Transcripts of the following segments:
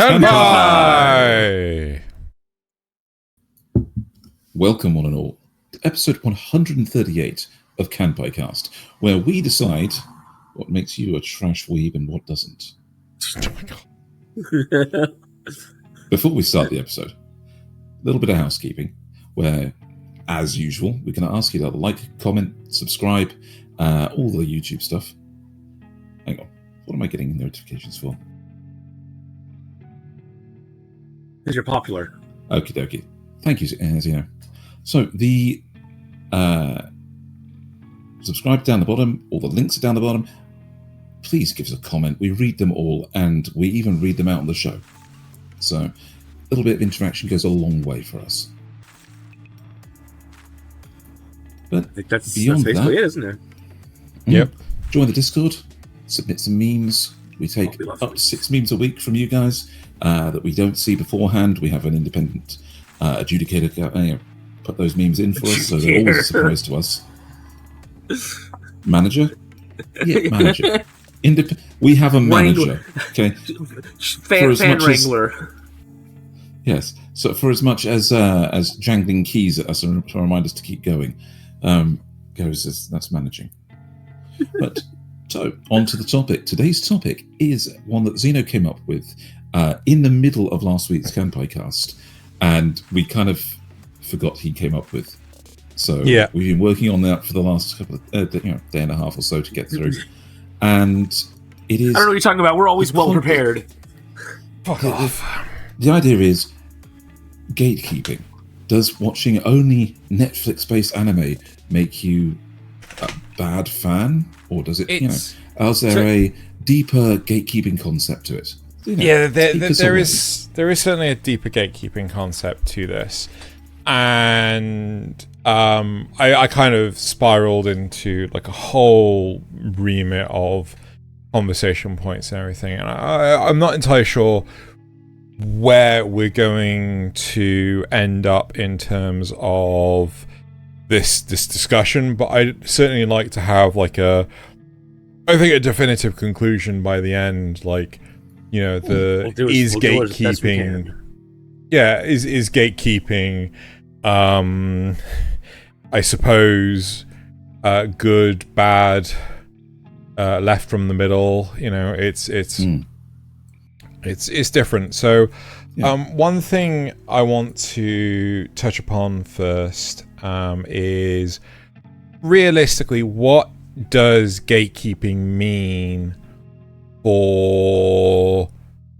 Kanpai! Welcome, one and all, to episode 138 of Kanpai Cast, where we decide what makes you a trash weeb and what doesn't. Oh my god. Before we start the episode, a little bit of housekeeping, where, as usual, we're going to ask you to like, comment, subscribe, all the YouTube stuff. Hang on, what am I getting notifications for? Because you're popular. Okie dokie. Thank you, Xeno. So the subscribe down the bottom, all the links are down the bottom. Please give us a comment. We read them all, and we even read them out on the show. So a little bit of interaction goes a long way for us. But I think that's beyond basically that, it, isn't it? Yep. Join the Discord, submit some memes. We take up to 6 memes a week from you guys that we don't see beforehand. We have an independent adjudicator put those memes in for us, so they're always a surprise to us. Manager? Yeah, manager. We have a manager. Okay. Fan wrangler. Yes. So for as much as jangling keys at us to remind us to keep going, that's managing. But so on to the topic. Today's topic is one that Xeno came up with in the middle of last week's Kanpai Cast, and we kind of forgot he came up with. So yeah, we've been working on that for the last couple of day and a half or so to get through. And it is. I don't know what you're talking about. We're always well prepared. Fuck off. The idea is gatekeeping. Does watching only Netflix-based anime make you a bad fan, or does it? Is there a deeper gatekeeping concept to it? Yeah, there is certainly a deeper gatekeeping concept to this, and I kind of spiraled into like a whole remit of conversation points and everything, and I'm not entirely sure where we're going to end up in terms of this discussion, but I'd certainly like to have like a definitive conclusion by the end, like, you know, is gatekeeping I suppose good, bad, left from the middle, you know, it's different. So one thing I want to touch upon first is realistically, what does gatekeeping mean for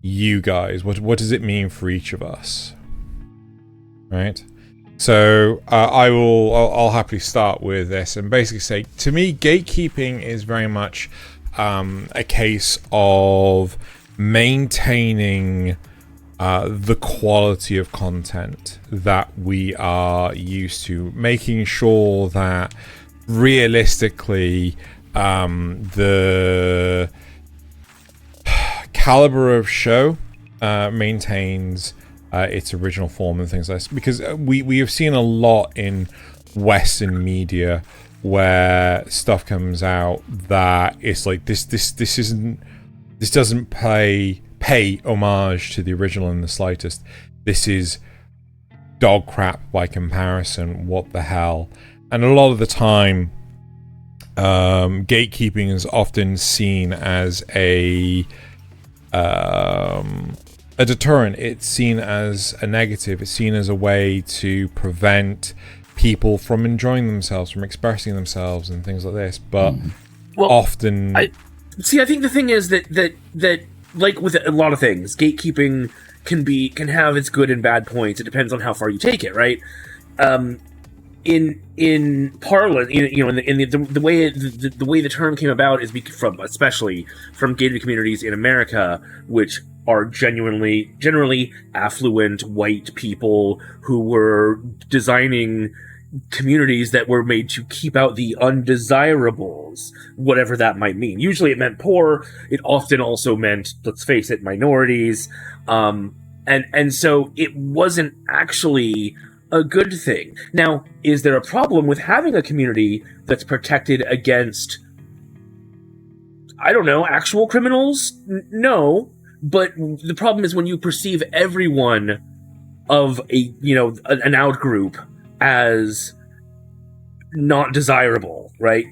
you guys? What does it mean for each of us? Right? So I'll happily start with this and basically say, to me, gatekeeping is very much a case of maintaining the quality of content that we are used to, making sure that realistically the caliber of show maintains its original form and things like this, because we have seen a lot in Western media where stuff comes out that it's like this doesn't pay homage to the original in the slightest. This is dog crap by comparison. What the hell? And a lot of the time, gatekeeping is often seen as a deterrent. It's seen as a negative. It's seen as a way to prevent people from enjoying themselves, from expressing themselves, and things like this. But often, I think the thing is that like with a lot of things, gatekeeping can have its good and bad points. It depends on how far you take it, right? In parlance, you know, the way the term came about is especially from gated communities in America, which are generally affluent white people who were designing communities that were made to keep out the undesirables, whatever that might mean. Usually it meant poor. It often also meant, let's face it, minorities. And so it wasn't actually a good thing. Now, is there a problem with having a community that's protected against, I don't know, actual criminals? No. But the problem is when you perceive everyone of an out group as not desirable, right?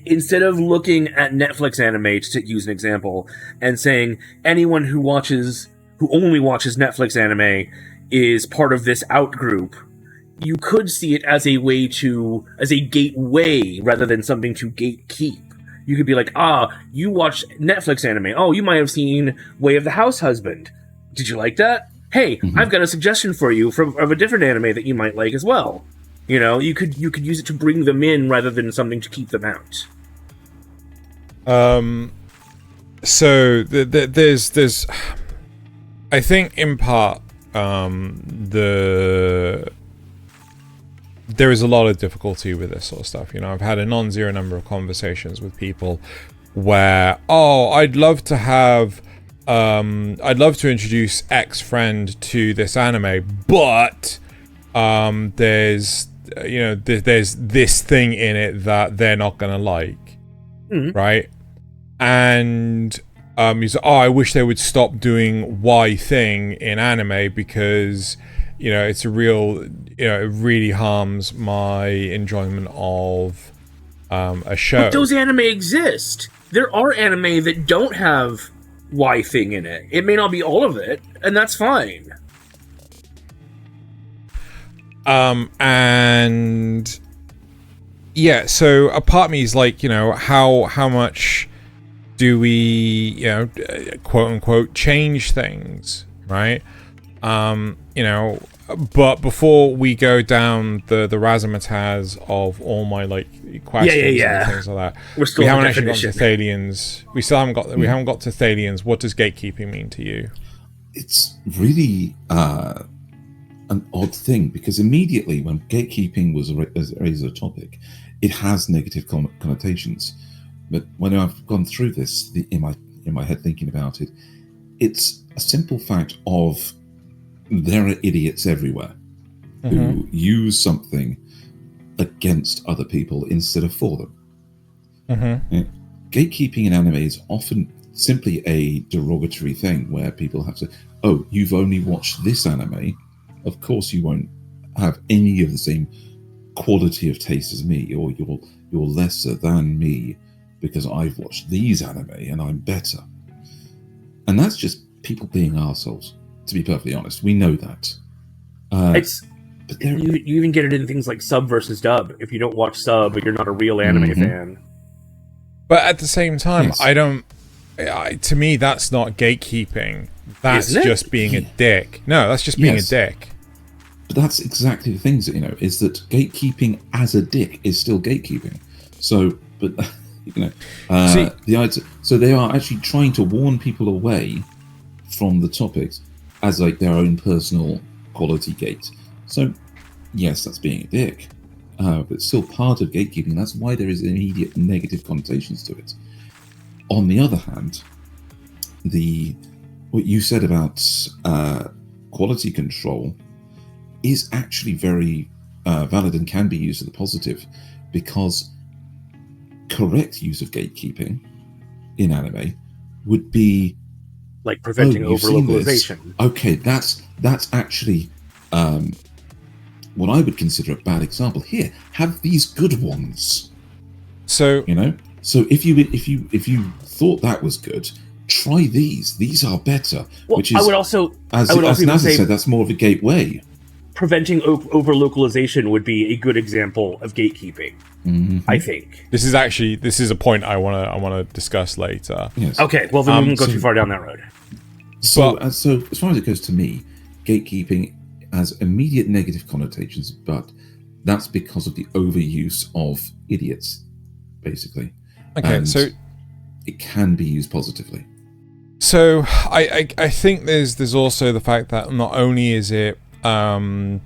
Instead of looking at Netflix anime, to use an example, and saying anyone who only watches Netflix anime is part of this out group, you could see it as a gateway rather than something to gatekeep. You could be like, you watch Netflix anime. Oh, you might have seen Way of the House Husband. Did you like that? Hey, I've got a suggestion for you of a different anime that you might like as well. You could use it to bring them in rather than something to keep them out. So there's, I think in part, there is a lot of difficulty with this sort of stuff. I've had a non-zero number of conversations with people where, I'd love to introduce X friend to this anime, but there's this thing in it that they're not gonna like, right? And you say, I wish they would stop doing Y thing in anime because it's a real, it really harms my enjoyment of a show. But those anime exist. There are anime that don't have Y thing in it. It may not be all of it, and that's fine. And yeah, so a part of me is like, how much do we, quote unquote, change things, right? But before we go down the razzmatazz of all my questions and things like that, we haven't actually got to Thayliens. We haven't got to Thayliens. What does gatekeeping mean to you? It's really an odd thing, because immediately when gatekeeping was raised as a topic, it has negative connotations. But when I've gone through this in my head thinking about it, it's a simple fact of there are idiots everywhere who use something against other people instead of for them. Gatekeeping in anime is often simply a derogatory thing where people have to, you've only watched this anime, of course you won't have any of the same quality of taste as me, or you're lesser than me because I've watched these anime and I'm better. And that's just people being arseholes, to be perfectly honest. We know that. You even get it in things like sub versus dub. If you don't watch sub, you're not a real anime fan. But at the same time, to me, that's not gatekeeping. That's just being a dick. No, that's just being a dick. But that's exactly the things that, is that gatekeeping as a dick is still gatekeeping. So, but, so they are actually trying to warn people away from the topics as their own personal quality gate. So, yes, that's being a dick. But it's still part of gatekeeping. That's why there is immediate negative connotations to it. On the other hand, what you said about quality control is actually very valid and can be used for the positive, because correct use of gatekeeping in anime would be like preventing over-localization. Okay, that's actually what I would consider a bad example. Here, have these good ones. So so if you thought that was good, try these. These are better. Well, which is, I would also Nasuth said, that's more of a gateway. Preventing over-localization would be a good example of gatekeeping. I think this is a point I want to discuss later. Yes. Okay, well then we won't go too far down that road. So as far as it goes to me, gatekeeping has immediate negative connotations, but that's because of the overuse of idiots, basically. Okay, and so it can be used positively. So I think there's also the fact that not only is it how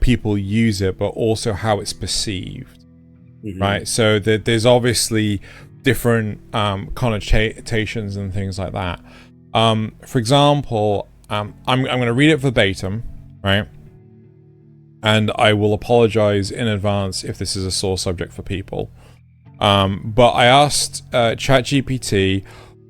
people use it, but also how it's perceived, right? So there's obviously different connotations and things like that. For example, I'm going to read it verbatim, right? And I will apologize in advance if this is a sore subject for people. But I asked ChatGPT,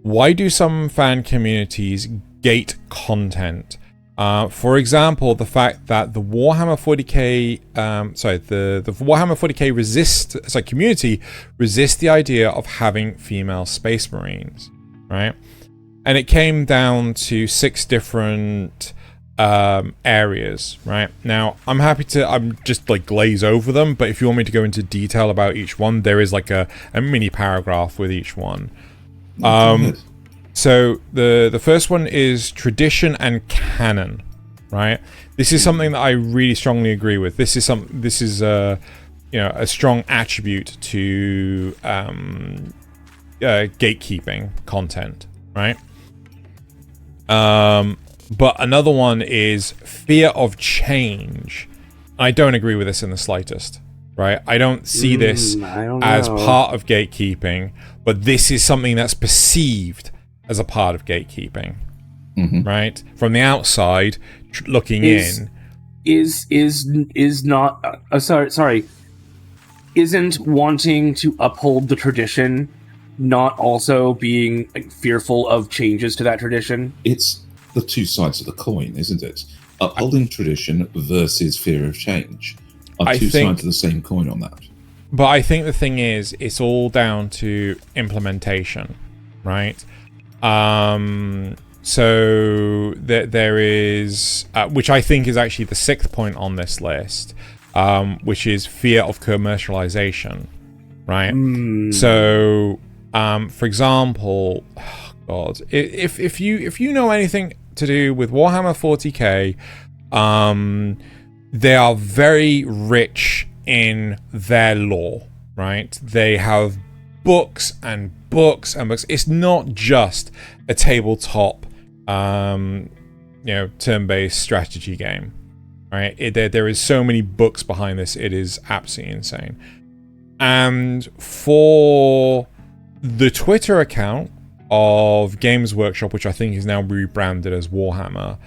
why do some fan communities gate content? For example, the fact that the Warhammer 40k, the Warhammer 40k community resists the idea of having female space marines, right? And it came down to 6 different areas, right? Now, I'm just like glaze over them, but if you want me to go into detail about each one, there is like a mini paragraph with each one. So the first one is tradition and canon, right? This is something that I really strongly agree with. This is a strong attribute to gatekeeping content, right? But another one is fear of change. I don't agree with this in the slightest, right? I don't see this as part of gatekeeping, but this is something that's perceived as a part of gatekeeping, right? From the outside, looking in. Isn't wanting to uphold the tradition not also being fearful of changes to that tradition? It's the two sides of the coin, isn't it? Upholding tradition versus fear of change are two sides of the same coin on that. But I think the thing is, it's all down to implementation, right? So there is, which I think is actually the 6th point on this list, which is fear of commercialization, right? So, for example, God, if you know anything to do with Warhammer 40k, they are very rich in their lore, right? They have books and books and books. It's not just a tabletop, turn-based strategy game, right? There is so many books behind this. It is absolutely insane. And for the Twitter account of Games Workshop, which I think is now rebranded as Warhammer,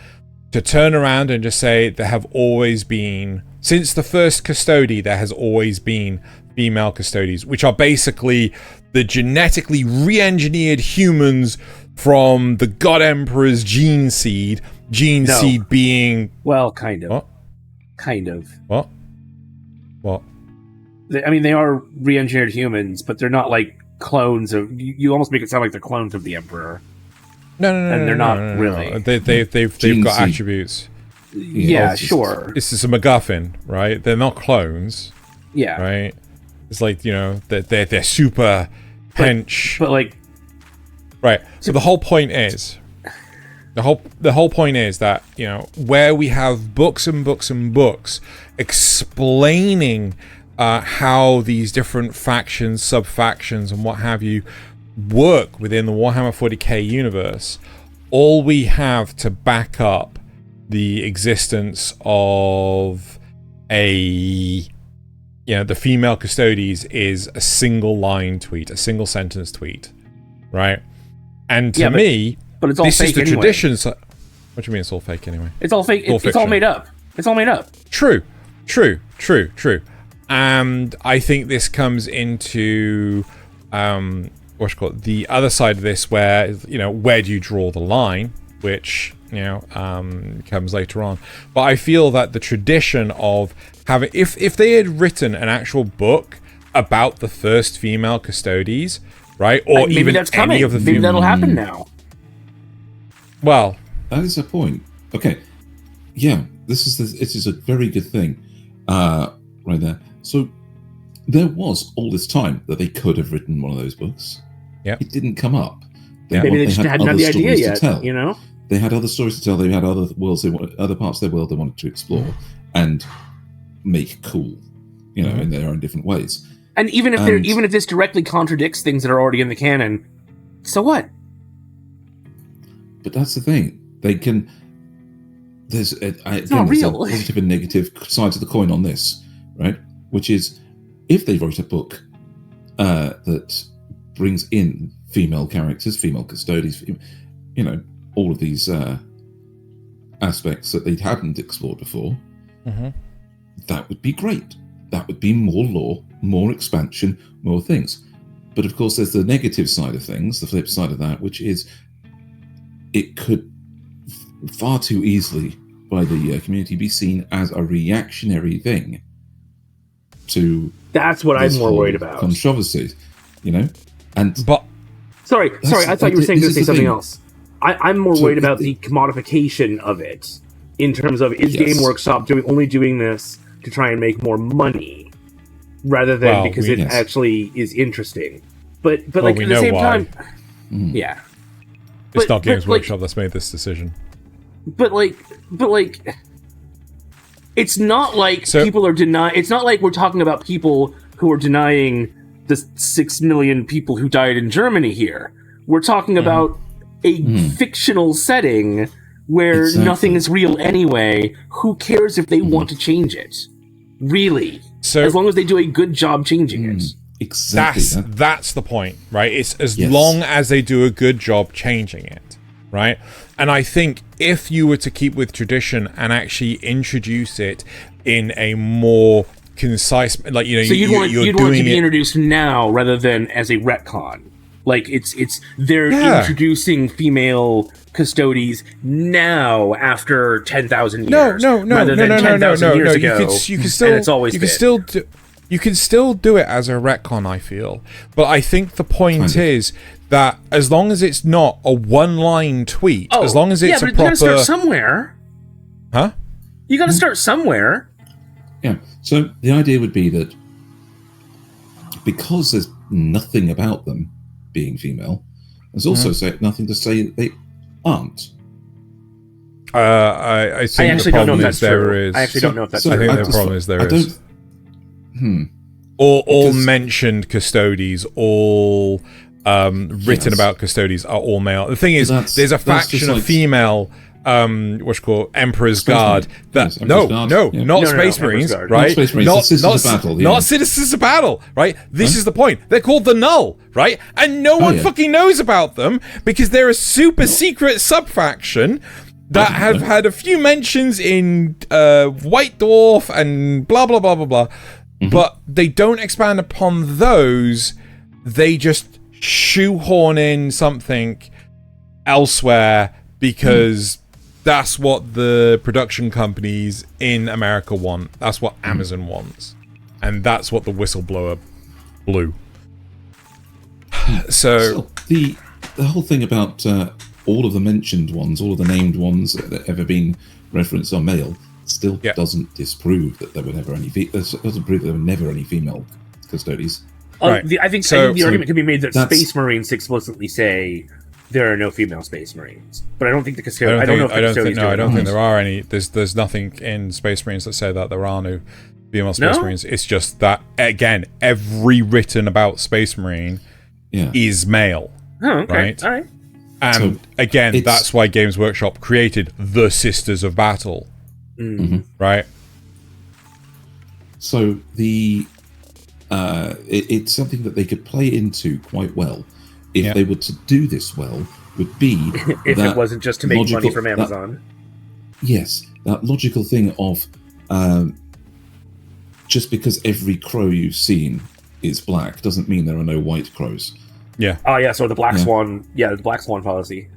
to turn around and just say there have always been, since the first custody, there has always been female custodies, which are basically the genetically re-engineered humans from the God Emperor's gene seed. Seed being... Well, kind of. What? Kind of. What? I mean, they are re-engineered humans, but they're not like clones of... You almost make it sound like they're clones of the Emperor. No, and they're not really. They've got attributes. Yeah, sure. This is a MacGuffin, right? They're not clones. Yeah. Right? It's like, they're super hench. But like... Right. So the whole point is... The whole point is that, where we have books and books and books explaining how these different factions, sub-factions, and what have you work within the Warhammer 40k universe, all we have to back up the existence of the female custodies is a single line tweet, a single sentence tweet, right? And to me, but it's all this fake is the anyway. tradition. What do you mean it's all fake anyway? It's all fake. It's all made up. It's all made up. True. And I think this comes into the other side of this, where where do you draw the line, which comes later on. But I feel that the tradition of having, if they had written an actual book about the first female custodies, right, or maybe even that's any coming. of the maybe that'll happen now. Well, that is a point. Okay, yeah, it is a very good thing, right there. So there was all this time that they could have written one of those books. Yeah, it didn't come up. Maybe they just hadn't had the idea yet. They had other stories to tell. They had other worlds. Other parts of their world they wanted to explore and make cool, in their own different ways. And even if this directly contradicts things that are already in the canon, so what? But that's the thing. They can. There's not real. There's a positive and negative sides of the coin on this, right? Which is, if they wrote a book that brings in female characters, female custodies, all of these aspects that they hadn't explored before, that would be great. That would be more lore, more expansion, more things. But of course, there's the negative side of things, the flip side of that, which is it could far too easily by the community be seen as a reactionary thing to. That's what I'm more worried about. Controversy, and sorry. I thought you were saying to say something else. I'm more worried about the commodification of it in terms of Game Workshop only doing this to try and make more money rather than because it actually is interesting. But at the same time, yeah, it's not Games Workshop that's made this decision. But it's not like people are denying. It's not like we're talking about people who are denying the 6 million people who died in Germany here. We're talking about a fictional setting where nothing is real anyway. Who cares if they want to change it? Really? So, as long as they do a good job changing it. Exactly. That's the point, right? It's as long as they do a good job changing it, right? And I think if you were to keep with tradition and actually introduce it in a more concise, so you'd want it to be introduced now rather than as a retcon. Like they're introducing female custodies now after 10,000 years. Rather than 10,000 years ago. You can still, and it's always you can still do it as a retcon, I feel. But I think the point is that as long as it's not a one-line tweet, as long as it's a proper... you gotta start somewhere. Huh? You gotta start somewhere. Yeah, so the idea would be that because there's nothing about them being female, there's also nothing to say that they aren't. I think the problem is there is. I actually don't know if that's true. I think the problem is there is. All mentioned custodies, all written about custodies are all male. The thing is, there's a faction of female what's called Emperor's Guard. Not Space Marines, right? Not Space Marines, not Citizens of Battle. Yeah. Not Citizens of Battle, right? This is the point. They're called the Null, right? And no one fucking knows about them because they're a super secret sub-faction that have had a few mentions in White Dwarf and blah, blah, blah, blah, blah. But they don't expand upon those. They just shoehorn in something elsewhere because that's what the production companies in America want. That's what Amazon wants. And that's what the whistleblower blew. So the whole thing about all of the mentioned ones, all of the named ones that have ever been referenced are male, still doesn't disprove that there were never any. Doesn't prove that there were never any female custodies. Right. I think the argument can be made that Space Marines explicitly say there are no female Space Marines, but I don't think the custodians. I don't think there are any. There's nothing in Space Marines that say that there are no female Space Marines. It's just that again, every written about Space Marine is male. Oh, okay. Right. All right. And again, that's why Games Workshop created the Sisters of Battle. Right. So it's something that they could play into quite well if they were to do this well. Would be if it wasn't just to make money from Amazon. That logical thing of just because every crow you've seen is black doesn't mean there are no white crows. Yeah. Oh yeah. So the Black Swan. Yeah, the Black Swan policy.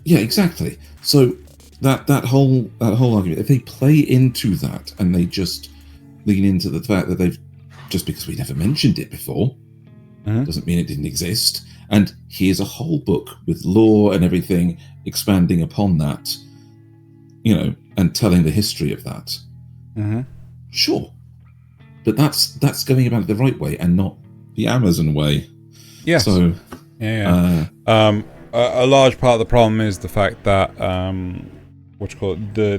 Yeah, exactly. So that whole argument, if they play into that and they just lean into the fact that they've just because we never mentioned it before doesn't mean it didn't exist. And here's a whole book with lore and everything expanding upon that, and telling the history of that. Sure, but that's going about it the right way and not the Amazon way. Yes. So a large part of the problem is the fact that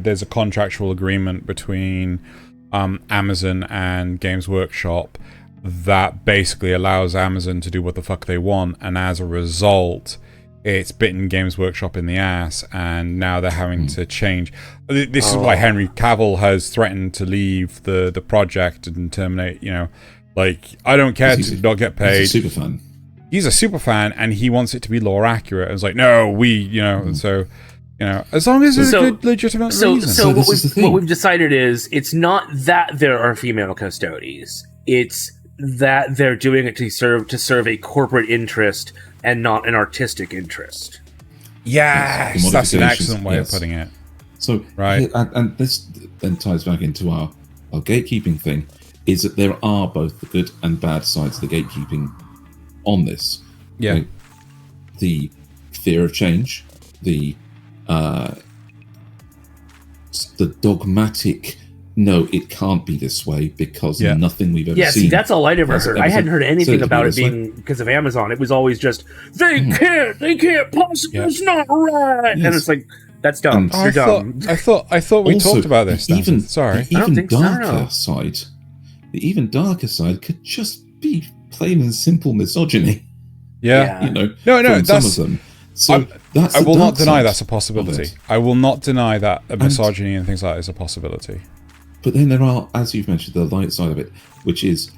there's a contractual agreement between Amazon and Games Workshop that basically allows Amazon to do what the fuck they want, and as a result it's bitten Games Workshop in the ass, and now they're having to change. This is why Henry Cavill has threatened to leave the project and terminate, I don't care to not get paid. He's a super fan. He's a super fan and he wants it to be lore accurate. It's like, no, so as long as there's a good legitimate reason. So what we've decided is it's not that there are female custodies. It's that they're doing it to serve a corporate interest and not an artistic interest. Yes, that's an excellent way of putting it. So, right, and this then ties back into our gatekeeping thing, is that there are both the good and bad sides of the gatekeeping on this. Yeah. Right? The fear of change, the dogmatic, no, it can't be this way because nothing we've ever seen. Yeah, see, that's all I'd ever heard. I hadn't heard anything about it being because of Amazon. It was always just, they can't possibly, it's not right. Yes. And it's like, that's dumb. You're dumb. I thought we talked about this. The even darker side could just be plain and simple misogyny. Yeah. You know, no, some of them. So I will not deny that's a possibility. I will not deny that misogyny and things like that is a possibility. But then there are, as you've mentioned, the light side of it, which is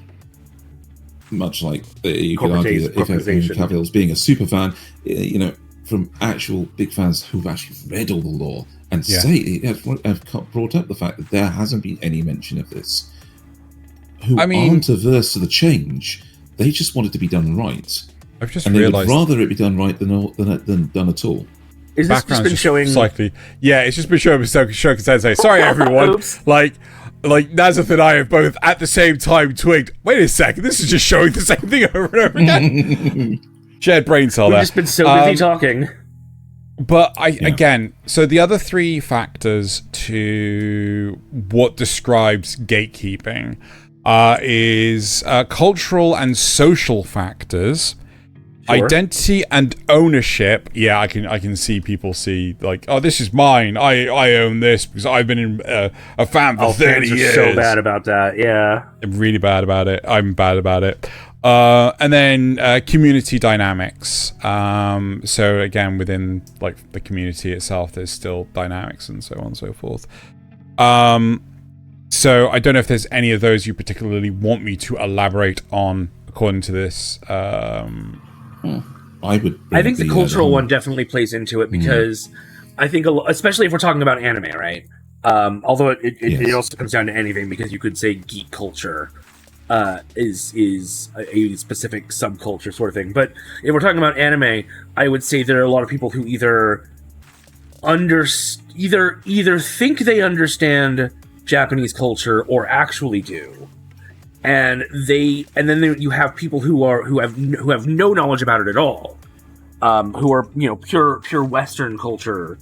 much like you could argue that if Henry Cavill's being a super fan, you know, from actual big fans who've actually read all the lore and have brought up the fact that there hasn't been any mention of this, aren't averse to the change. They just want it to be done right. I've just realised they'd rather it be done right than done at all. Is this just been showing? It's just been showing. Show consent. Say sorry, everyone. like Nasuth and I have both at the same time twigged. Wait a second, this is just showing the same thing over and over again. Shared brain cell. We've just been so busy talking. But again, so the other three factors to what describes gatekeeping is cultural and social factors. Sure. Identity and ownership. Yeah, I can see people see like, oh, this is mine. I own this because I've been a fan for 30 years. So bad about that. Yeah, I'm really bad about it. I'm bad about it. And then community dynamics. So again, within like the community itself, there's still dynamics and so on and so forth. So I don't know if there's any of those you particularly want me to elaborate on according to this. I think the cultural one definitely plays into it because I think, especially if we're talking about anime, right? Although it also comes down to anything, because you could say geek culture is a specific subculture sort of thing. But if we're talking about anime, I would say there are a lot of people who either think they understand Japanese culture or actually do. And then you have people who have no knowledge about it at all, who are pure Western culture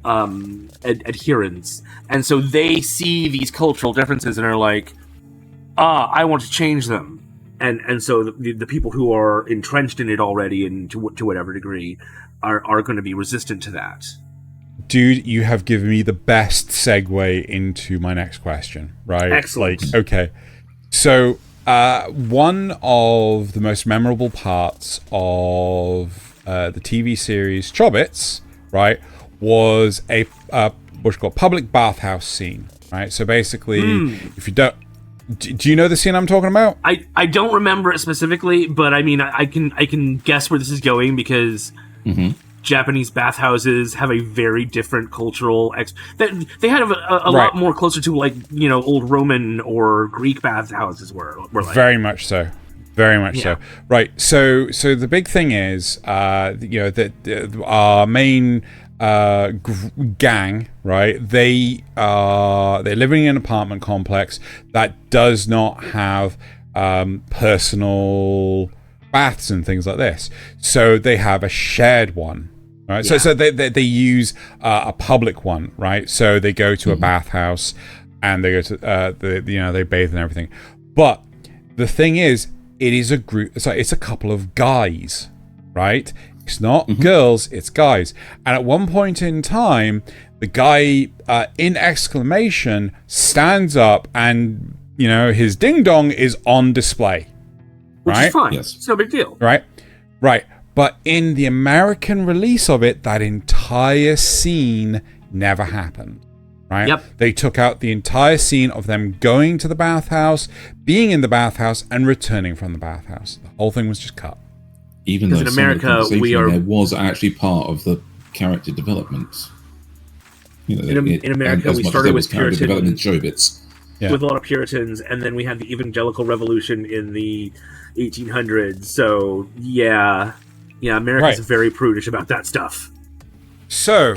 adherents, and so they see these cultural differences and are like, I want to change them, and so the people who are entrenched in it already and to whatever degree are going to be resistant to that. Dude, you have given me the best segue into my next question. Right? Excellent. Like, okay. So, one of the most memorable parts of the TV series Chobits, right, was a what's called public bathhouse scene, right? So basically, if you don't, do you know the scene I'm talking about? I don't remember it specifically, but I mean, I can guess where this is going because Japanese bathhouses have a very different cultural they had a lot more closer to like old Roman or Greek bathhouses were like. Very much so. So. Right. So the big thing is that our main gang, right? They're living in an apartment complex that does not have personal baths and things like this. So they have a shared one. Right, so they use a public one, right? So they go to a bathhouse and they go to they bathe and everything. But the thing is, it is a group. It's a couple of guys, right? It's not girls, it's guys. And at one point in time, the guy in exclamation stands up and his ding dong is on display, right? Which is fine. Yes. It's no big deal, right? But in the American release of it, that entire scene never happened, right? Yep. They took out the entire scene of them going to the bathhouse, being in the bathhouse, and returning from the bathhouse. The whole thing was just cut. Even though in America, there was actually part of the character development. In America, we started with character development Chobits. with a lot of Puritans, and then we had the Evangelical Revolution in the 1800s. So yeah, America's very prudish about that stuff. So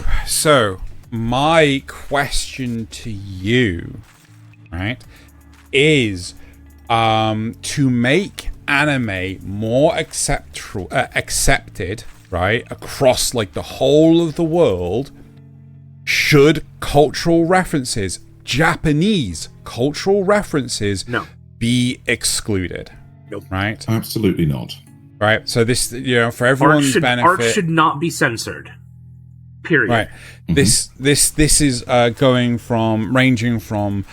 my question to you, right, is to make anime more accepted, right, across like the whole of the world, should cultural references, Japanese cultural references, be excluded? Nope. Right? Absolutely not. Right. So this, for everyone's benefit, art should not be censored. Period. Right. Mm-hmm. This is ranging from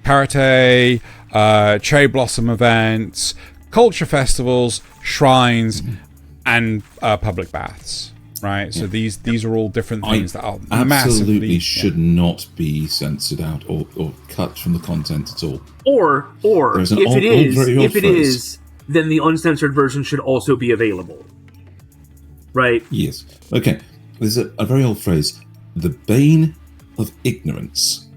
karate, cherry blossom events, culture festivals, shrines, and public baths. Right. So these are all different things that are absolutely should not be censored out or cut from the content at all. Or if it is, then the uncensored version should also be available. Right. Yes. Okay. There's a very old phrase. The bane of ignorance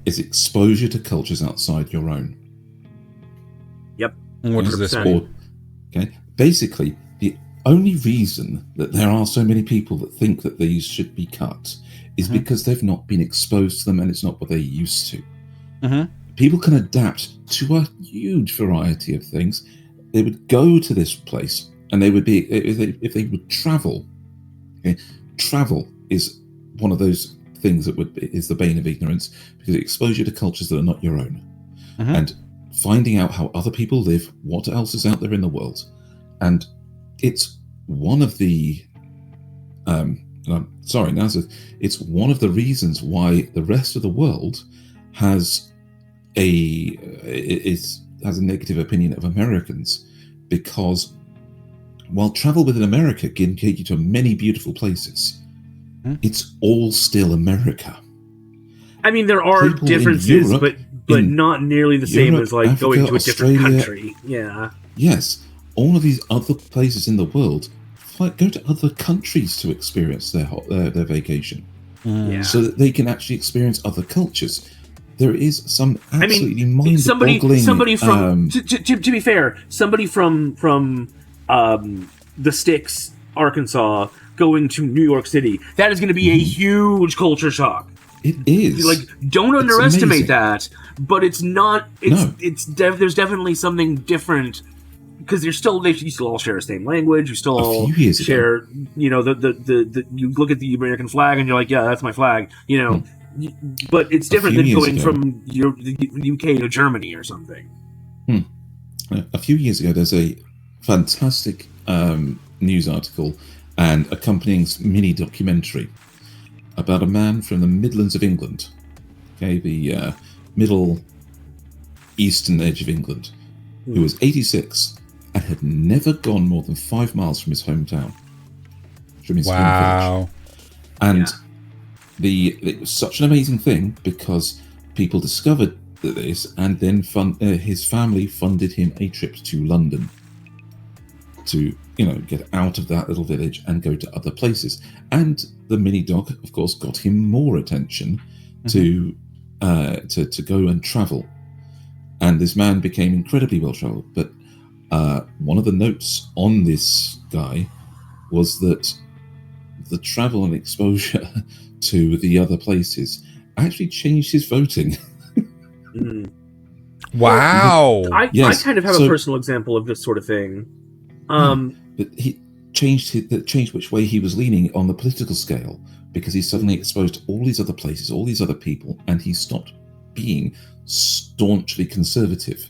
is exposure to cultures outside your own. Yep. What does this mean? Okay. Basically, the only reason that there are so many people that think that these should be cut is because they've not been exposed to them and it's not what they're used to. People can adapt to a huge variety of things. They would go to this place and they would be, if they would travel, okay, travel is one of those things that is the bane of ignorance, because it exposes you to cultures that are not your own. And finding out how other people live, what else is out there in the world. And it's one of the Nasuth, it's one of the reasons why the rest of the world has a negative opinion of Americans, because while travel within America can take you to many beautiful places, it's all still America. I mean, there are People differences, Europe, but not nearly the same Europe, as like Africa, going to a different Australia, country. Yeah. Yes, all of these other places in the world, go to other countries to experience their vacation, so that they can actually experience other cultures. There is some absolutely mind-boggling. Somebody from to be fair, somebody from the sticks, Arkansas, going to New York City, that is going to be a huge culture shock. It is. Like, don't underestimate that, but it's not. There's definitely something different, because you still all share the same language. You still all share. Ago. The you look at the American flag and you're like, yeah, that's my flag. But it's different than going from the UK to Germany or something. A few years ago, there's a fantastic news article and accompanying mini documentary about a man from the Midlands of England, the middle eastern edge of England, who was 86 and had never gone more than 5 miles from his hometown, from his home village. And it was such an amazing thing, because people discovered this, and then his family funded him a trip to London to get out of that little village and go to other places. And the mini doc, of course, got him more attention to go and travel. And this man became incredibly well traveled. But one of the notes on this guy was that the travel and exposure to the other places actually changed his voting. Wow. I kind of have a personal example of this sort of thing. But he changed which way he was leaning on the political scale, because he's suddenly exposed to all these other places, all these other people, and he stopped being staunchly conservative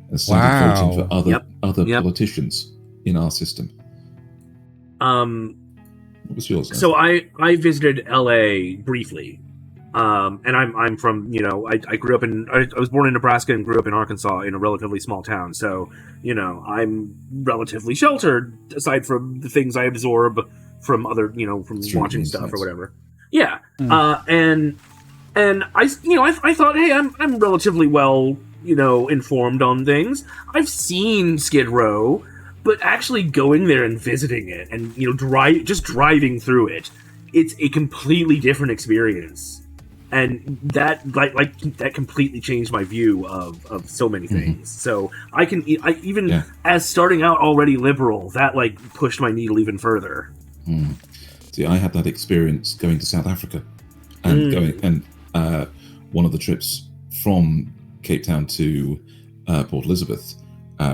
and started voting for other politicians in our system. What was yours? So I visited LA briefly, and I'm from I grew up I was born in Nebraska and grew up in Arkansas in a relatively small town. So I'm relatively sheltered, aside from the things I absorb from other from watching stuff or whatever. Yeah, and I thought, hey, I'm relatively well informed on things. I've seen Skid Row. But actually going there and visiting it, and just driving through it, it's a completely different experience. and that that completely changed my view of so many things. So I even as starting out already liberal, that like pushed my needle even further. See, I had that experience going to South Africa, and one of the trips from Cape Town to Port Elizabeth,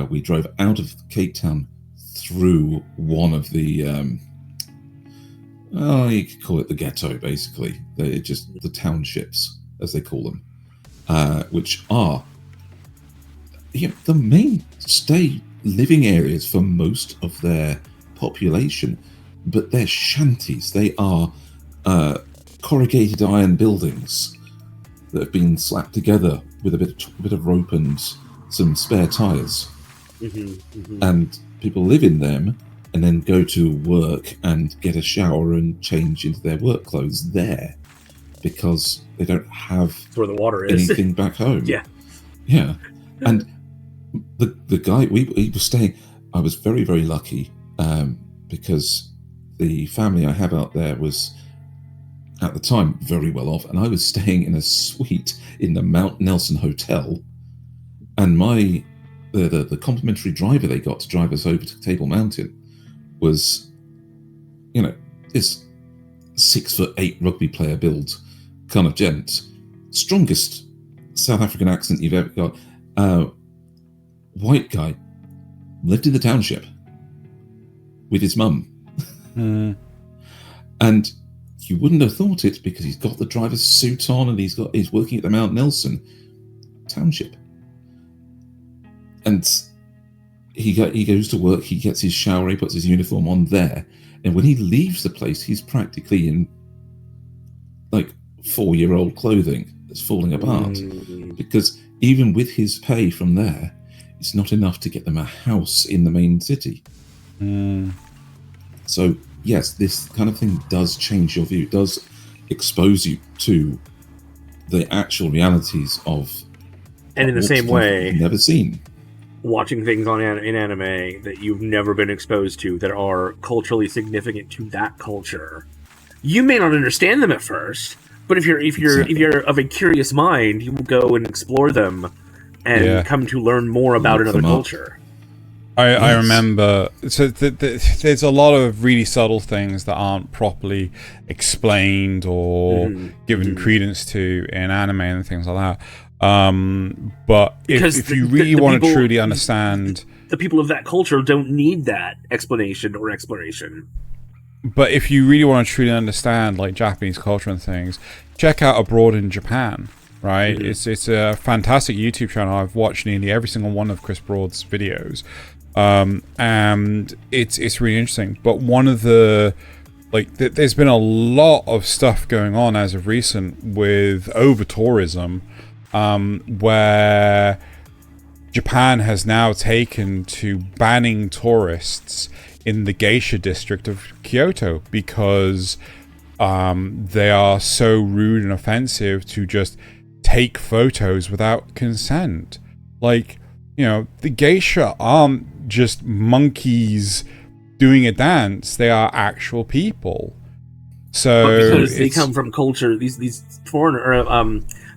we drove out of Cape Town through one of the you could call it the ghetto, basically. They're just the townships, as they call them, which are the mainstay living areas for most of their population, but they're shanties. They are corrugated iron buildings that have been slapped together with a bit of rope and some spare tires, and people live in them and then go to work and get a shower and change into their work clothes there, because they don't have where the water is. Anything back home. Yeah. And the guy we were staying, I was very, very lucky, because the family I have out there was at the time very well off, and I was staying in a suite in the Mount Nelson Hotel, and the complimentary driver they got to drive us over to Table Mountain was, this 6'8" rugby player build kind of gent, strongest South African accent you've ever got, white guy, lived in the township with his mum, and you wouldn't have thought it because he's got the driver's suit on and he's working at the Mount Nelson township, and he goes to work, he gets his shower, he puts his uniform on there, and when he leaves the place, he's practically in like 4-year-old clothing that's falling apart, because even with his pay from there, it's not enough to get them a house in the main city. So yes, this kind of thing does change your view, does expose you to the actual realities of, and in the same way, you've never seen. Watching things in anime that you've never been exposed to that are culturally significant to that culture, you may not understand them at first, but if you're of a curious mind, you will go and explore them and come to learn more about another culture. I remember, so there's a lot of really subtle things that aren't properly explained or given credence to in anime and things like that. But if you really want to truly understand, the people of that culture don't need that explanation or exploration. But if you really want to truly understand like Japanese culture and things, check out Abroad in Japan. Right, it's a fantastic YouTube channel. I've watched nearly every single one of Chris Broad's videos, and it's really interesting. But one of the there's been a lot of stuff going on as of recent with over tourism. Where Japan has now taken to banning tourists in the geisha district of Kyoto because they are so rude and offensive to just take photos without consent. The geisha aren't just monkeys doing a dance, they are actual people. So because they come from culture, these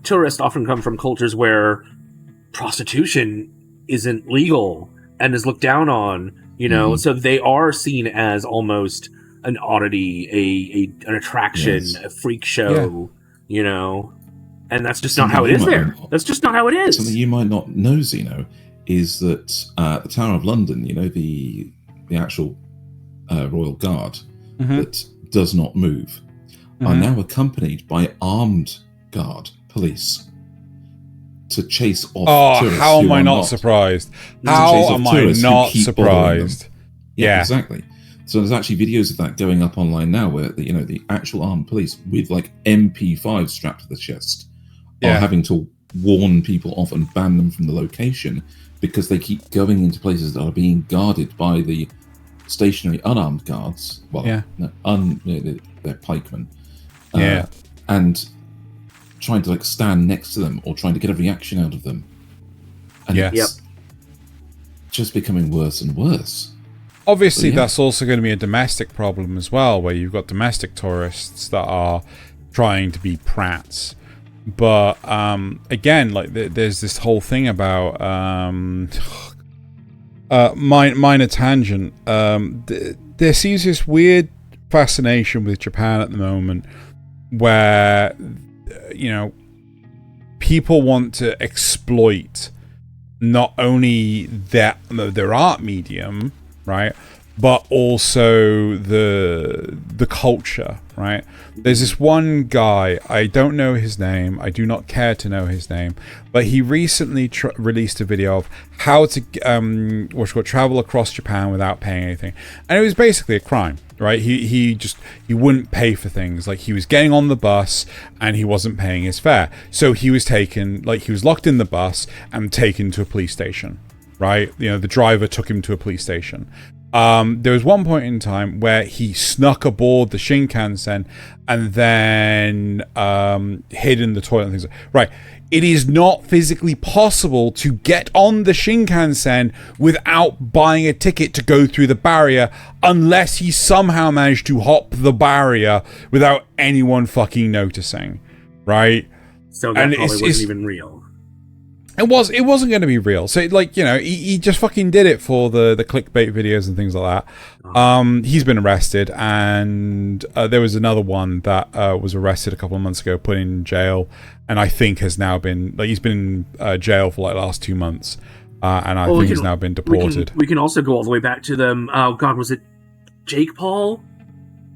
tourists often come from cultures where prostitution isn't legal and is looked down on, so they are seen as almost an oddity, an attraction, a freak show, and that's just not how it is there. That's just not how it is. Something you might not know, Xeno, is that the Tower of London, the actual Royal Guard that does not move, are now accompanied by armed guard police to chase off tourists. How am I not surprised? How am I not surprised? Yeah, exactly. So there's actually videos of that going up online now where the actual armed police with MP5 strapped to the chest are having to warn people off and ban them from the location because they keep going into places that are being guarded by the stationary unarmed guards. Well, they're pikemen. And trying to stand next to them or trying to get a reaction out of them, and it's just becoming worse and worse. Obviously, that's also going to be a domestic problem as well, where you've got domestic tourists that are trying to be prats. But again, like there's this whole thing about minor tangent. There seems this weird fascination with Japan at the moment, where people want to exploit not only their art medium, right, but also the culture, right? There's this one guy, I don't know his name, I do not care to know his name, but he recently released a video of how to travel across Japan without paying anything, and it was basically a crime, right? He wouldn't pay for things. Like, he was getting on the bus and he wasn't paying his fare, so he was locked in the bus and taken to a police station, right? The driver took him to a police station. There was one point in time where he snuck aboard the Shinkansen and then hid in the toilet and things like that. Right. It is not physically possible to get on the Shinkansen without buying a ticket to go through the barrier, unless he somehow managed to hop the barrier without anyone fucking noticing. Right? So that probably wasn't even real. It wasn't going to be real. So, he just fucking did it for the clickbait videos and things like that. He's been arrested, and there was another one that was arrested a couple of months ago, put in jail, and I think has now been, he's been in jail for the last 2 months, and I think he's now been deported. We can also go all the way back to them. Oh God, was it Jake Paul?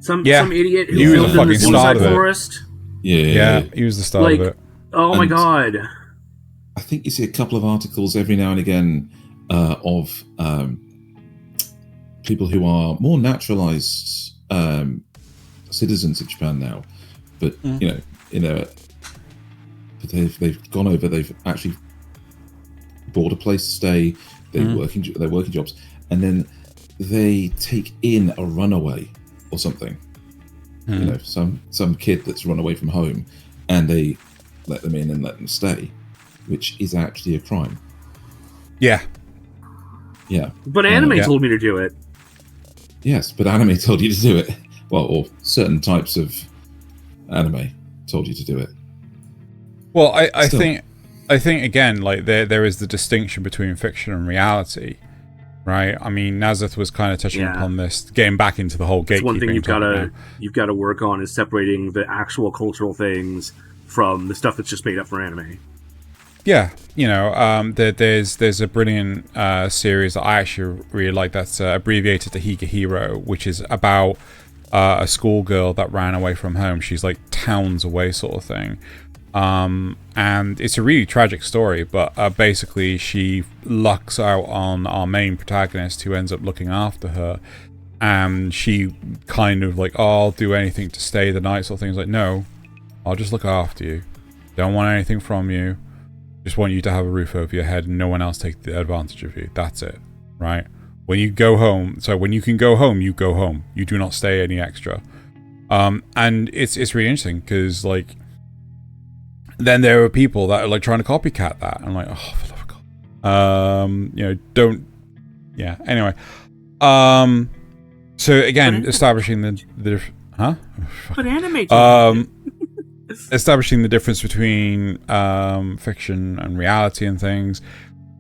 Some idiot who filmed in the Suicide Forest? Yeah, he was the start of it. Oh my God. I think you see a couple of articles every now and again of people who are more naturalized citizens of Japan now, but but they've gone over. They've actually bought a place to stay. They're working jobs, and then they take in a runaway or something. Some kid that's run away from home, and they let them in and let them stay, which is actually a crime. Yeah. But anime told me to do it. Yes, but anime told you to do it. Well, or certain types of anime told you to do it. Well, I think again, like there is the distinction between fiction and reality, right? I mean, Nasuth was kind of touching upon this, getting back into the whole gatekeeping. One thing you've got to work on is separating the actual cultural things from the stuff that's just made up for anime. Yeah, there's a brilliant series that I actually really like that's abbreviated to Higehiro, which is about a schoolgirl that ran away from home. She's like towns away sort of thing. And it's a really tragic story, but basically she lucks out on our main protagonist, who ends up looking after her. And she kind of like, I'll do anything to stay the night sort of thing. It's like, no, I'll just look after you. Don't want anything from you. Just want you to have a roof over your head and no one else take the advantage of you. That's it, right? When you go home, when you can go home, you go home. You do not stay any extra. And it's really interesting because like then there are people that are like trying to copycat that. And I'm like, oh, for the love of God. Don't. Yeah. Anyway. So again, establishing the huh? But anime. Establishing the difference between fiction and reality and things,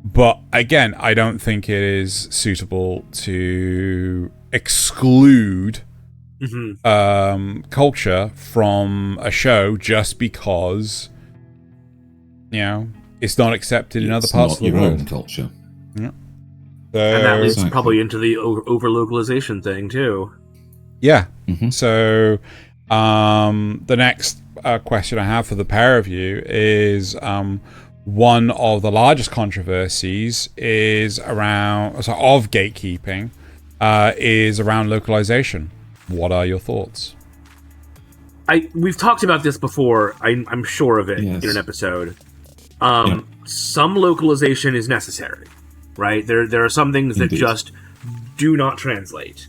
but again, I don't think it is suitable to exclude culture from a show just because it's not accepted in other parts of the world. Own culture. Yeah. So, and that leads probably into the over localization thing too. Yeah. Mm-hmm. So the next question I have for the pair of you is one of the largest controversies is around of gatekeeping is around localization. What are your thoughts? We've talked about this before. I'm sure of it in an episode. Some localization is necessary, right? There are some things that just do not translate.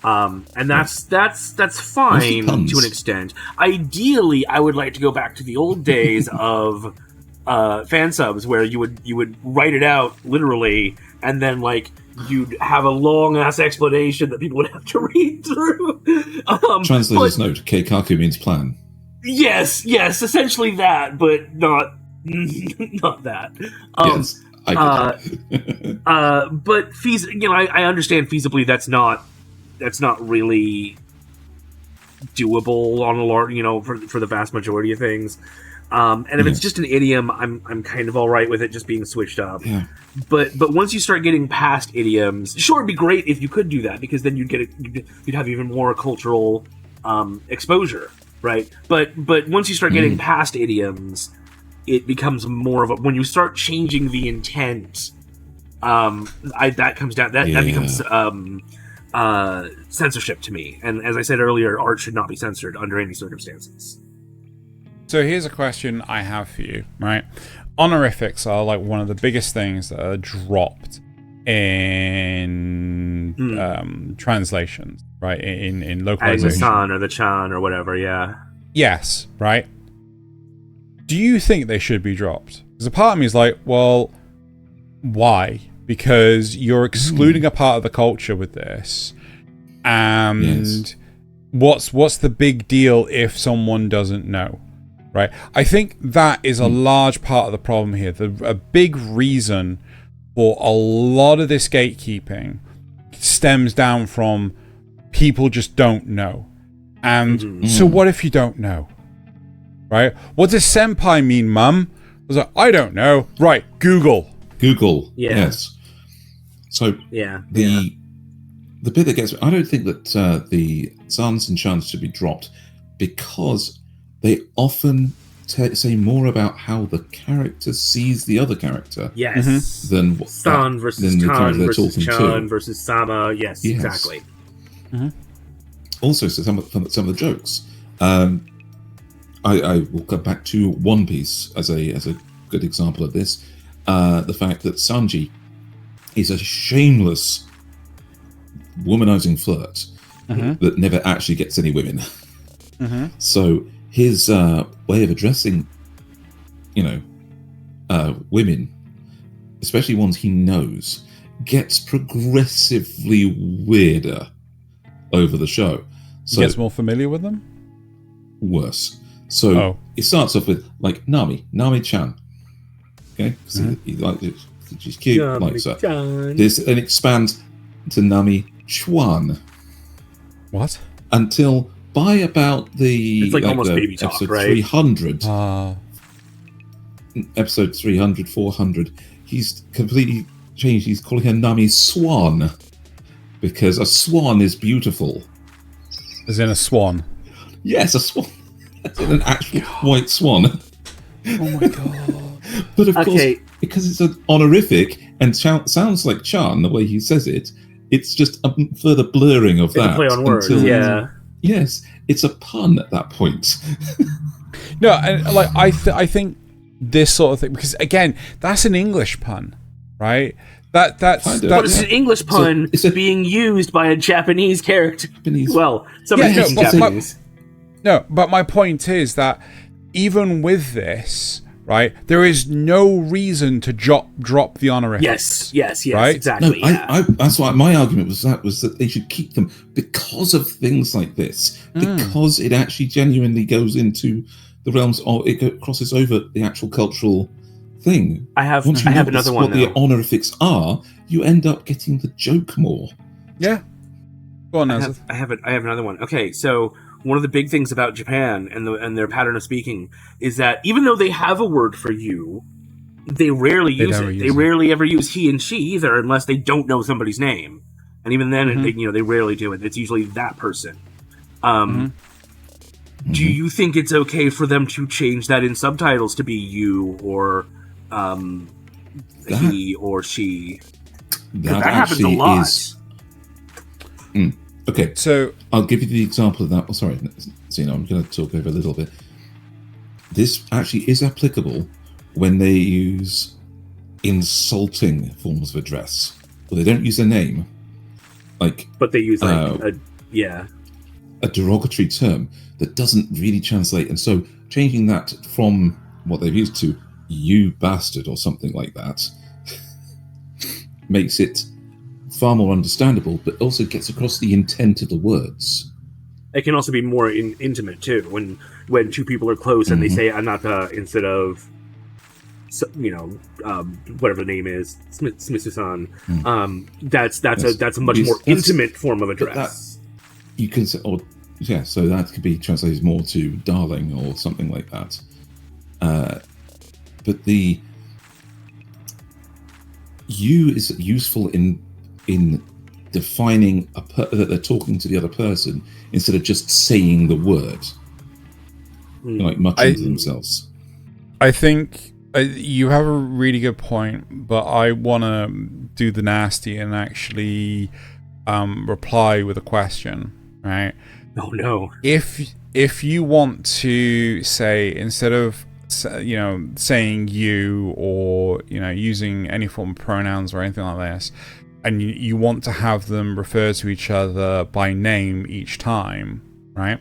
And that's fine to an extent. Ideally, I would like to go back to the old days of fan subs where you would write it out literally, and then like you'd have a long ass explanation that people would have to read through. Translator's note: Keikaku means plan. Yes, essentially that, but not not that. Yes, I but I understand feasibly that's not really doable on a large, for the vast majority of things. And if it's just an idiom, I'm kind of all right with it just being switched up. Yeah. But once you start getting past idioms, sure, it'd be great if you could do that, because then you'd have even more cultural exposure, right? But once you start getting past idioms, it becomes more of a, when you start changing the intent, that comes down, that becomes censorship to me. And as I said earlier, art should not be censored under any circumstances. So here's a question I have for you, right? Honorifics are like one of the biggest things that are dropped in translations, right? In localization. The san or the chan or whatever, yeah. Yes, right? Do you think they should be dropped? Because a part of me is like, well, why? Because you're excluding a part of the culture with this. And what's the big deal if someone doesn't know? Right? I think that is a large part of the problem here. A big reason for a lot of this gatekeeping stems down from people just don't know. And so what if you don't know? Right? What does senpai mean, mum? I was like, I don't know. Right, Google. Yes. So the bit that gets me, I don't think that the sans and chans should be dropped, because they often say more about how the character sees the other character. Yes. Than san versus chan versus chan versus sama. Yes, exactly. Also, so some of the jokes. I will come back to One Piece as a good example of this. The fact that Sanji is a shameless womanizing flirt that never actually gets any women. So his way of addressing, women, especially ones he knows, gets progressively weirder over the show. So he gets more familiar with them? Worse. So it starts off with like Nami-chan. Okay? He likes it. She's cute, likes her. This then expands to Nami-chuan. What? Until by about it's like almost baby talk, episode right? 300, episode 300, 400, he's completely changed. He's calling her Nami-swan, because a swan is beautiful. As in a swan? Yes, a swan. An actual white swan. Oh my god. But of course, because it's an honorific and sounds like Chan the way he says it, it's just a further blurring of that. A play on words, Yes, it's a pun at that point. No, and like I think this sort of thing, because again, that's an English pun, right? That's but it's an English pun being used by a Japanese character. Well, somebody speaking Japanese. But my point is that even with this, right, there is no reason to drop the honorifics. Yes, right? Exactly. No, that's why my argument was that they should keep them because of things like this, because it actually genuinely goes into the realms, or it crosses over the actual cultural thing. I have another one. What the honorifics are, you end up getting the joke more. Yeah. Go on, Nasuth. I have another one. Okay, so one of the big things about Japan and their pattern of speaking is that even though they have a word for you, they rarely use it. They rarely ever use he and she either, unless they don't know somebody's name. And even then, they rarely do it. It's usually that person. Do you think it's okay for them to change that in subtitles to be you or he or she? That happens a lot. Okay, so I'll give you the example of that. Oh, sorry, Zeno, I'm going to talk over a little bit. This actually is applicable when they use insulting forms of address. Well, they don't use a name, but they use a derogatory term that doesn't really translate, and so changing that from what they've used to "you bastard" or something like that makes it far more understandable, but also gets across the intent of the words. It can also be more intimate too. When two people are close and they say "anata" instead of, whatever the name is, Smitsu-san. That's a much more intimate form of address. You can say, so that could be translated more to "darling" or something like that. But the "you" is useful in defining that they're talking to the other person instead of just saying the word, like muttering to themselves. I think you have a really good point, but I want to do the nasty and actually reply with a question, right? Oh no! If you want to say, instead of saying "you" or using any form of pronouns or anything like this, and you want to have them refer to each other by name each time, right?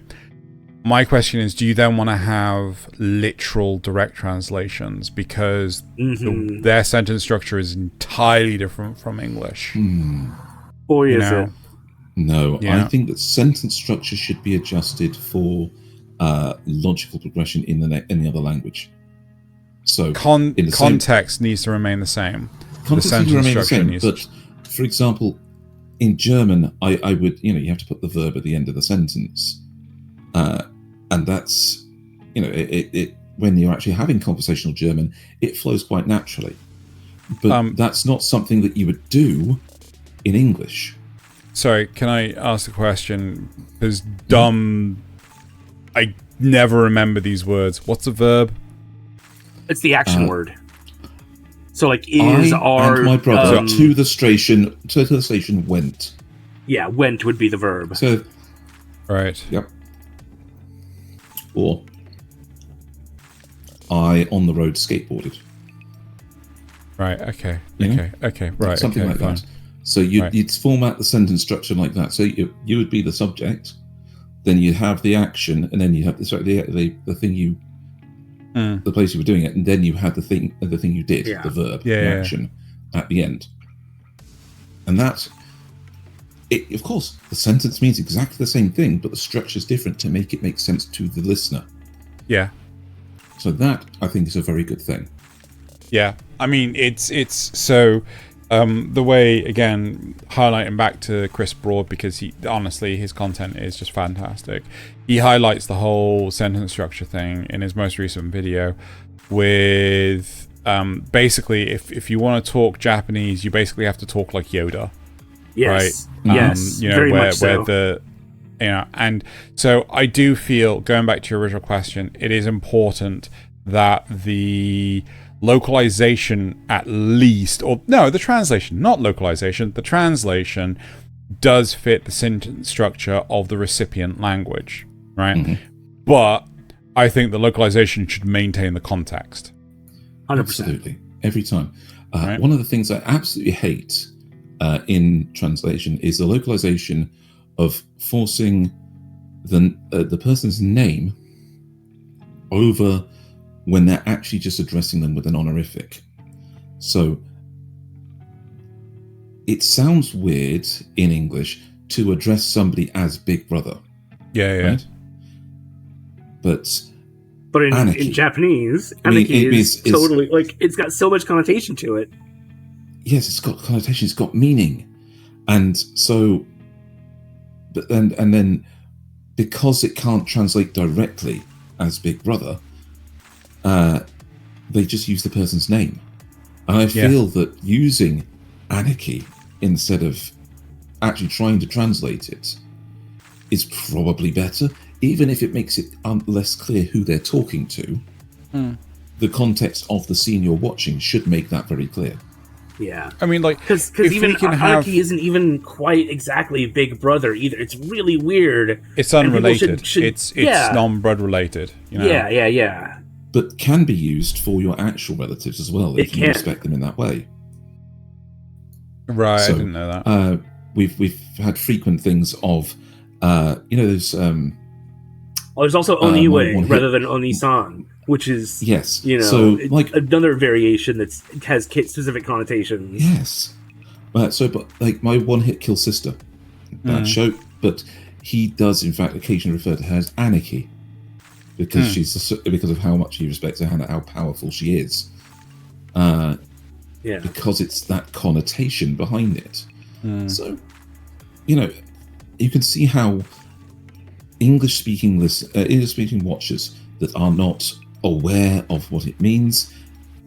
My question is, do you then want to have literal direct translations? Because their sentence structure is entirely different from English. Or is it? No, I think that sentence structure should be adjusted for logical progression in the other language. So context needs to remain the same. Context needs to remain the same, but for example, in German, I would, you have to put the verb at the end of the sentence. And that's, when you're actually having conversational German, it flows quite naturally. But that's not something that you would do in English. Sorry, can I ask a question? Because I never remember these words. What's a verb? It's the action word. So, like, and my brother to the station went. Yeah, went would be the verb. So, right. Yep. Or I on the road skateboarded. Right. Okay. Okay. Right. Something like that. So you'd format the sentence structure like that. So you would be the subject, then you'd have the action, and then you have the thing you. The place you were doing it, and then you had the thing you did, the verb, the action, at the end. And that, of course, the sentence means exactly the same thing, but the structure's different to make it make sense to the listener. Yeah. So that, I think, is a very good thing. Yeah. I mean, it's so... the way, again, highlighting back to Chris Broad, because honestly, his content is just fantastic. He highlights the whole sentence structure thing in his most recent video with basically, if you want to talk Japanese, you basically have to talk like Yoda. Yes. Right? Yes. Very much so. And so I do feel, going back to your original question, it is important that the localization, at least, the translation, not localization, the translation does fit the sentence structure of the recipient language, right? But I think the localization should maintain the context. 100%. Absolutely, every time. One of the things I absolutely hate in translation is the localization of forcing the person's name over when they're actually just addressing them with an honorific. So it sounds weird in English to address somebody as Big Brother. Yeah. Right? But in Japanese, Aniki is totally, like, it's got so much connotation to it. Yes, it's got connotation, it's got meaning. And so, and then because it can't translate directly as Big Brother, they just use the person's name. And I feel that using Anarchy instead of actually trying to translate it is probably better, even if it makes it less clear who they're talking to. The context of the scene you're watching should make that very clear. Yeah. I mean, like, because even Anarchy isn't even quite exactly Big Brother either. It's really weird. It's unrelated. It's non-blood related. Yeah. But can be used for your actual relatives as well, if you respect them in that way. Right, so, I didn't know that. We've had frequent things of, there's... there's also Oniwe rather than Oni-san, which is, so, like, another variation that has specific connotations. Yes. But my one-hit kill sister, that show, but he does in fact occasionally refer to her as Anarchy, because because of how much he respects her and how powerful she is. Because it's that connotation behind it. So, you can see how English-speaking watchers that are not aware of what it means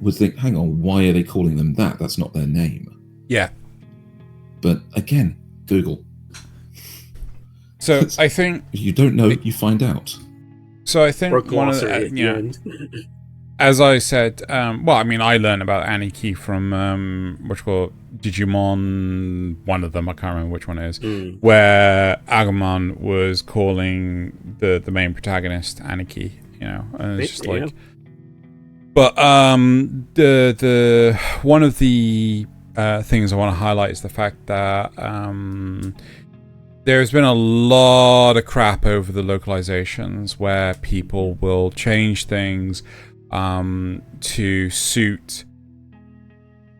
would think, hang on, why are they calling them that? That's not their name. Yeah. But again, Google. So I think... If you don't know, you find out. So I think one of the... as I said, I learned about Anarchy from what's called Digimon, one of them, I can't remember which one it is, where Agumon was calling the main protagonist Anarchy, and it's just like... But the one of the things I want to highlight is the fact that there's been a lot of crap over the localizations where people will change things to suit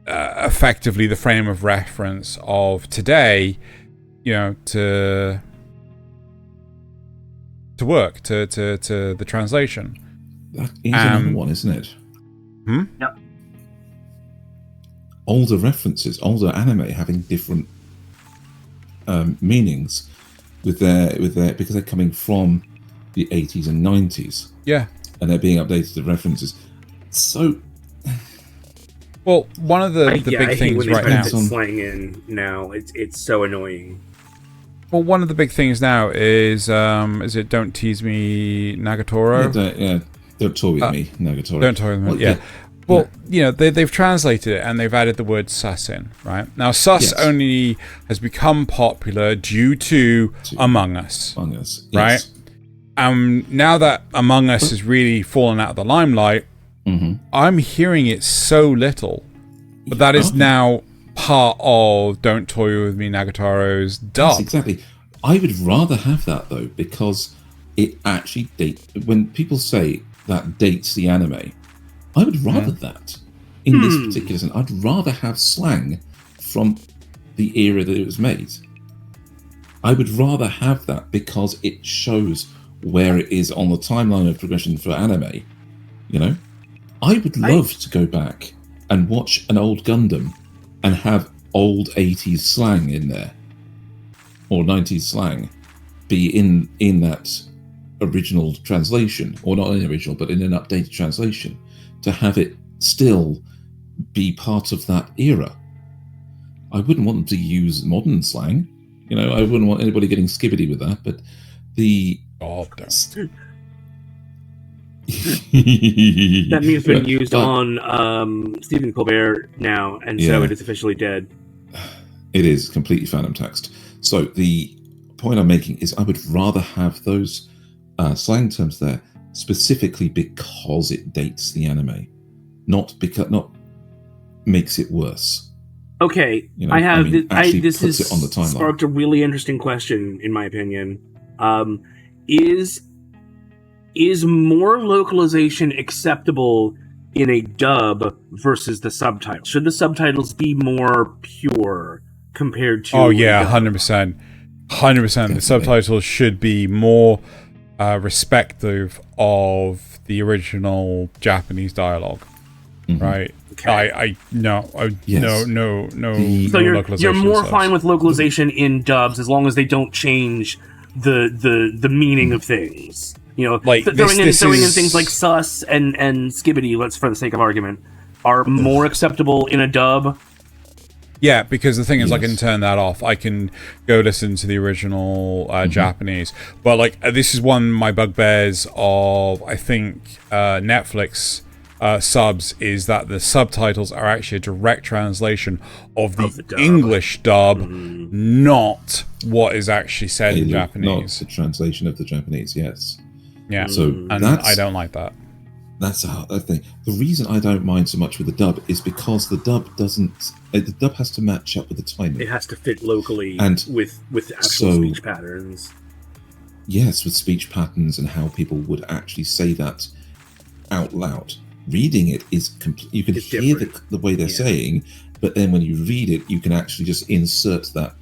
effectively the frame of reference of today, to work to the translation. That is another one, isn't it? Yep. Older references, older anime having different meanings with their because they're coming from the 80s and 90s. Yeah. And they're being updated to references. So, well, one of the big things right now. Slang in now, it's so annoying. Well, one of the big things now is it "Don't Tease Me, Nagatoro"? Don't toy with me, Nagatoro. Don't toy with me. Yeah. Well, they've translated it and they've added the word "sus" in, right? Now, "sus" only has become popular due to Among Us. Among Us, right? Now that Among Us has really fallen out of the limelight, I'm hearing it so little. But that is now part of "Don't Toy With Me, Nagatoro's" dub. Yes, exactly. I would rather have that, though, because it actually when people say that dates the anime, I would rather that in this particular sense. I'd rather have slang from the era that it was made. I would rather have that because it shows where it is on the timeline of progression for anime. I would love to go back and watch an old Gundam and have old 80s slang in there, or 90s slang be in that original translation, or not in the original, but in an updated translation, to have it still be part of that era. I wouldn't want them to use modern slang. I wouldn't want anybody getting skibbity with that, but the... that meme's been used on Stephen Colbert now, and so it is officially dead. It is completely phantom text. So the point I'm making is I would rather have those slang terms there specifically because it dates the anime, not makes it worse. Okay, this has sparked a really interesting question, in my opinion. Is more localization acceptable in a dub versus the subtitles? Should the subtitles be more pure compared to... Oh, yeah, 100%. 100%. The subtitles should be more respective of the original Japanese dialogue, right? Okay. No So you're more fine with localization in dubs as long as they don't change the meaning of things. Like throwing in things like sus and skibbity, let's for the sake of argument, are more acceptable in a dub. Yeah, because the thing is, I can turn that off. I can go listen to the original Japanese. But this is one of my bugbears of, I think, Netflix subs, is that the subtitles are actually a direct translation of the English dub, not what is actually said in Japanese. Not the translation of the Japanese, yes. Yeah, and I don't like that. That's the thing. The reason I don't mind so much with the dub is because the dub has to match up with the timing. It has to fit locally and with actual speech patterns. Yes, with speech patterns and how people would actually say that out loud. Reading it is you can hear the way they're saying, but then when you read it, you can actually just insert that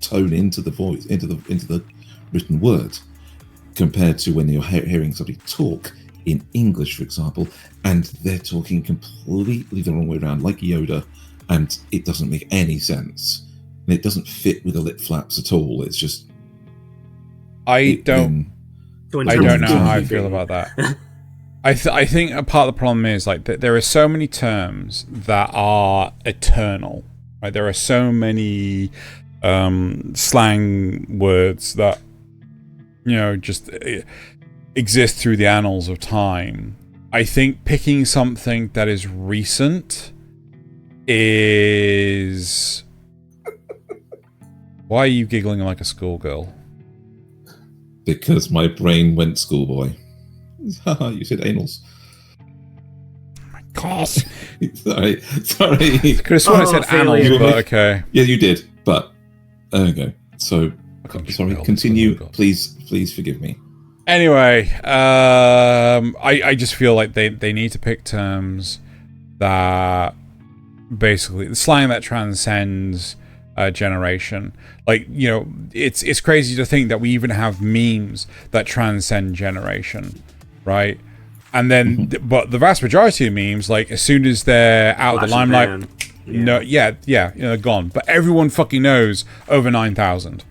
tone into the voice, into the written word, compared to when you're hearing somebody talk in English, for example, and they're talking completely the wrong way around, like Yoda, and it doesn't make any sense. And it doesn't fit with the lip flaps at all. It's just... I don't know how I feel about that. I think a part of the problem is like that there are so many terms that are eternal. Right? There are so many slang words that just exist through the annals of time. I think picking something that is recent is... Why are you giggling like a schoolgirl? Because my brain went schoolboy. You said anals. Oh my God. sorry. Could have sworn I said annals, but okay. Yeah, you did, but there we go. So, sorry, continue. Please forgive me. Anyway, I just feel like they need to pick terms that basically the slang that transcends generation. Like, it's crazy to think that we even have memes that transcend generation, right? And then, but the vast majority of memes, like as soon as they're out of the limelight, gone. But everyone fucking knows over 9,000,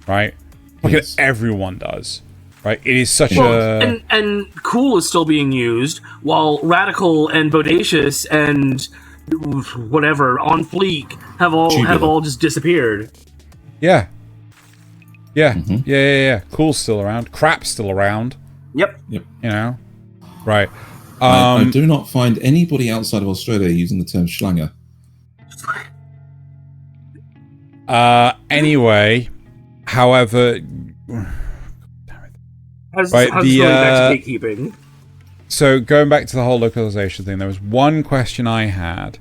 right? Fucking everyone does. Right, it is such a... And cool is still being used, while radical and bodacious and whatever on fleek have all just disappeared. Yeah. Cool's still around. Crap's still around. Yep. Right. I do not find anybody outside of Australia using the term schlanger. Anyway, however... How's going back to gatekeeping? So going back to the whole localization thing, there was one question I had.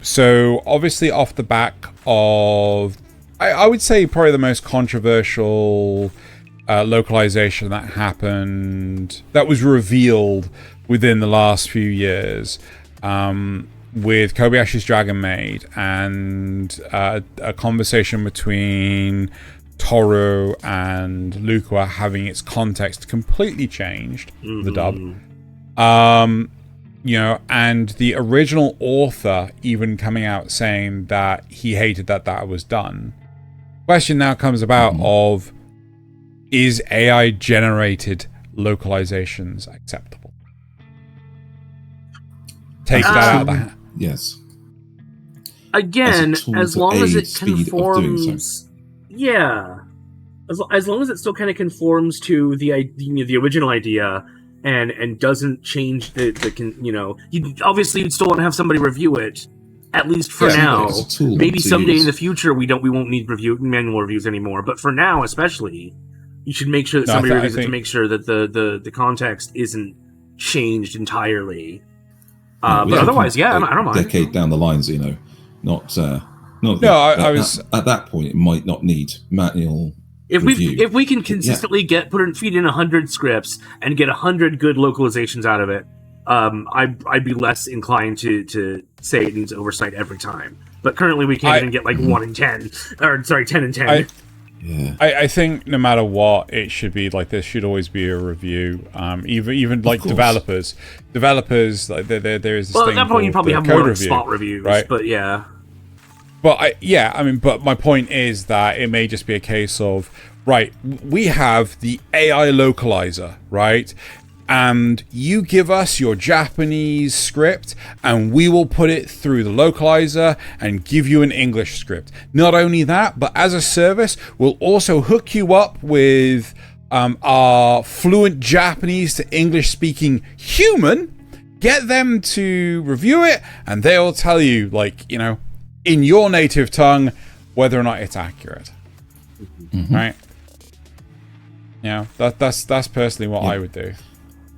So obviously off the back of, I would say probably the most controversial localization that happened, that was revealed within the last few years, with Kobayashi's Dragon Maid and a conversation between Toru and Lukua having its context completely changed, the dub. And the original author even coming out saying that he hated that was done. Question now comes about of, is AI generated localizations acceptable? Take that out of the hand. Yes. Again, as long as it conforms... Yeah, as long as it still kind of conforms to the original idea and doesn't change you obviously you'd still want to have somebody review it, at least for now. Maybe someday in the future we won't need manual reviews anymore, but for now especially, you should make sure that somebody reviews it to make sure that the context isn't changed entirely. But otherwise, I don't mind. Decade down the line, not. I was at that point. It might not need manual. If we can consistently feed in 100 scripts and get 100 good localizations out of it, I'd be less inclined to say it needs oversight every time. But currently, we can't even get like 1 in 10, or sorry, 10 in 10. I think no matter what, it should be like there should always be a review. Even like developers, like there is this thing. At that point, you probably have more like spot reviews, right? But yeah. But but my point is that it may just be a case of, right, we have the AI localizer, right? And you give us your Japanese script and we will put it through the localizer and give you an English script. Not only that, but as a service, we'll also hook you up with our fluent Japanese to English speaking human, get them to review it, and they'll tell you, like, in your native tongue, whether or not it's accurate, right? That's personally what I would do.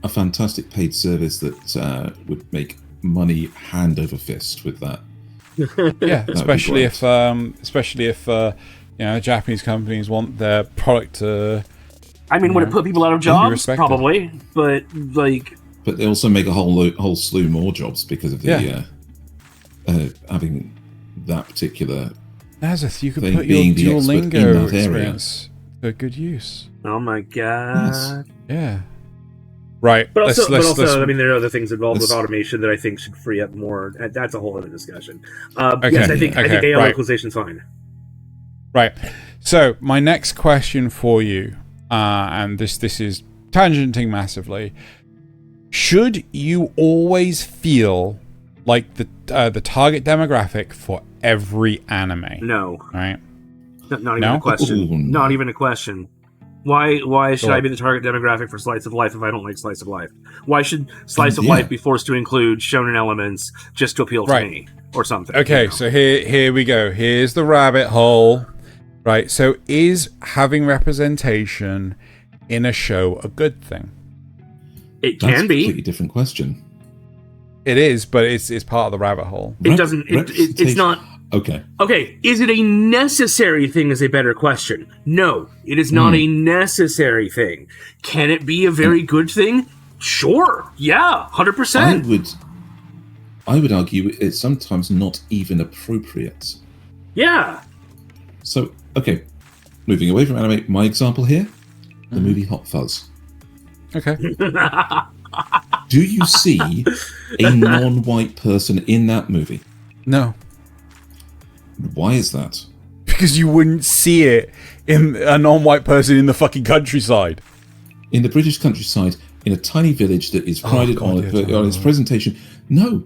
A fantastic paid service that would make money hand over fist with that. Yeah, especially if Japanese companies want their product to. I mean, would it put people out of jobs? Probably, but like. But they also make a whole slew more jobs because of the having that particular. Nasuth, you could put your Duolingo experience for good use. Oh my god. Yes. Yeah. Right. But also, let's, I mean, there are other things involved with automation that I think should free up more. That's a whole other discussion. Okay, Yes, I think AI right. localization's fine. Right. So my next question for you, and this is tangenting massively. Should you always feel like the target demographic for every anime? No. Right. Not even a question. Ooh. Not even a question. Why should I be the target demographic for Slice of Life if I don't like Slice of Life? Why should Slice of Life be forced to include shonen elements just to appeal to me or something? Okay, so here we go. Here's the rabbit hole. Right. So is having representation in a show a good thing? It That's can a be. completely different question. It is, but it's part of the rabbit hole. It doesn't. It's not. Okay. Okay, is it a necessary thing is a better question. No, it is not a necessary thing. Can it be a very good thing? Sure. Yeah, 100%. I would argue it's sometimes not even appropriate. Yeah. So, okay, moving away from anime, my example here, the movie Hot Fuzz. Okay. Do you see a non-white person in that movie? No. Why is that? Because you wouldn't see it in a non-white person in the fucking countryside. In the British countryside, in a tiny village that is prided on its presentation. No,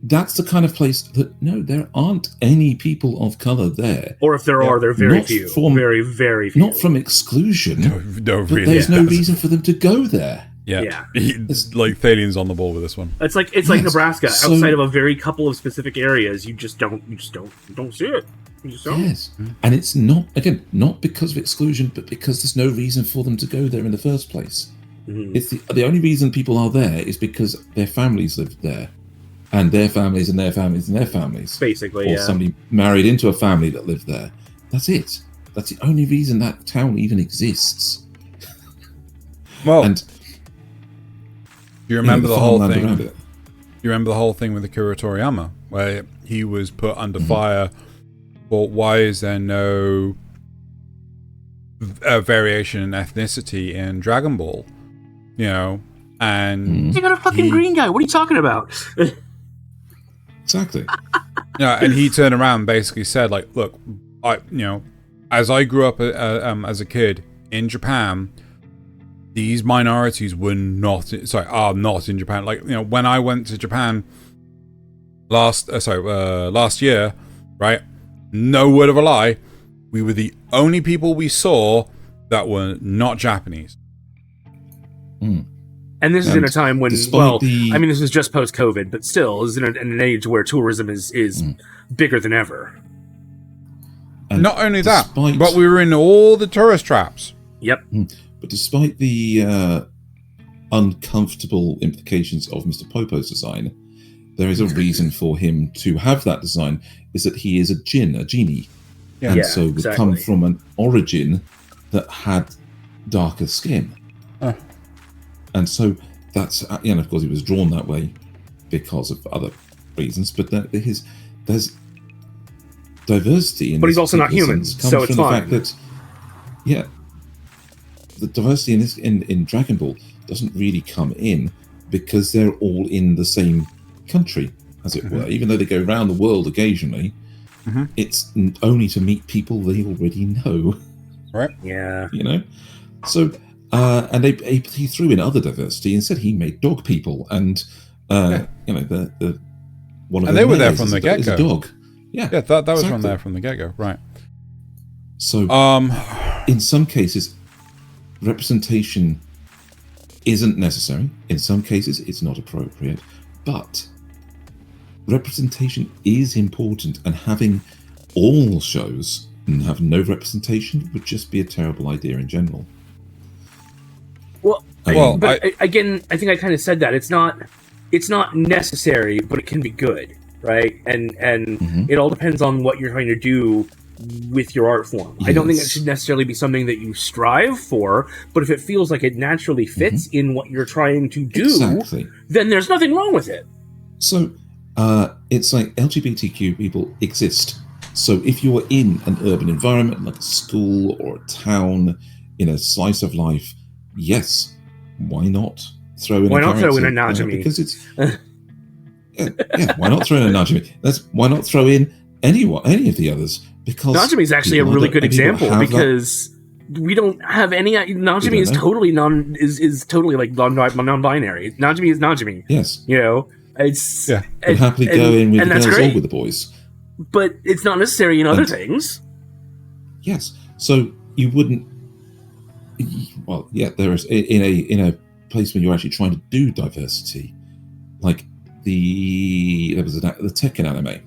that's the kind of place that, no, there aren't any people of colour there. Or if there are, they're very few. Very, very few. Not from exclusion. No, but really. there's no reason for them to go there. Yeah. It's like Thalien's on the ball with this one. It's like Nebraska. Outside of a very couple of specific areas, you just don't see it. You just don't. Yes. And it's not because of exclusion, but because there's no reason for them to go there in the first place. Mm-hmm. It's the only reason people are there is because their families lived there. And their families and their families and their families. Basically, or somebody married into a family that lived there. That's it. That's the only reason that town even exists. Well, and you remember the whole thing? You remember the whole thing with Akira Toriyama, where he was put under fire. Well, why is there no variation in ethnicity in Dragon Ball? You know, and you got a fucking green guy. What are you talking about? Exactly. Yeah, and he turned around and basically said, like, look, as I grew up as a kid in Japan, these minorities are not in Japan. Like, when I went to Japan last year, right? No word of a lie, we were the only people we saw that were not Japanese. And this is in a time when, this is just post-COVID, but still, is in an age where tourism is bigger than ever. And not only that, but we were in all the tourist traps. Yep. But despite the uncomfortable implications of Mr. Popo's design, there is a reason for him to have that design, is that he is a genie. Yeah. And so would come from an origin that had darker skin. And so that's, of course he was drawn that way because of other reasons, but there's diversity in. But he's also not human, so it's fine. The fact that, the diversity in Dragon Ball doesn't really come in because they're all in the same country, as it were. Even though they go around the world occasionally, it's only to meet people they already know. Right. Yeah. So. And he threw in other diversity. Instead, he made dog people, and the one of and they were there from the get go. Dog, that was from there from the get go, right? So, in some cases, representation isn't necessary. In some cases, it's not appropriate, but representation is important. And having all shows and have no representation would just be a terrible idea in general. Again, I think I kind of said that it's not necessary, but it can be good, right? And it all depends on what you're trying to do with your art form. Yes. I don't think it should necessarily be something that you strive for, but if it feels like it naturally fits in what you're trying to do, then there's nothing wrong with it. So it's like LGBTQ people exist. So if you're in an urban environment, like a school or a town, in a slice of life, yes, why not throw in why a not character? throw in a Najimi? Because it's why not throw in a Najimi? Why not throw in any of the others? Because Najimi is actually a really good example because we don't have any. Najimi is totally is totally like non-binary. Najimi is Najimi. Yes, it's and happily go in with the girls or with the boys. But it's not necessary in other things. Yes, so you wouldn't. Well, yeah, there is in a place when you're actually trying to do diversity, like there was the Tekken anime,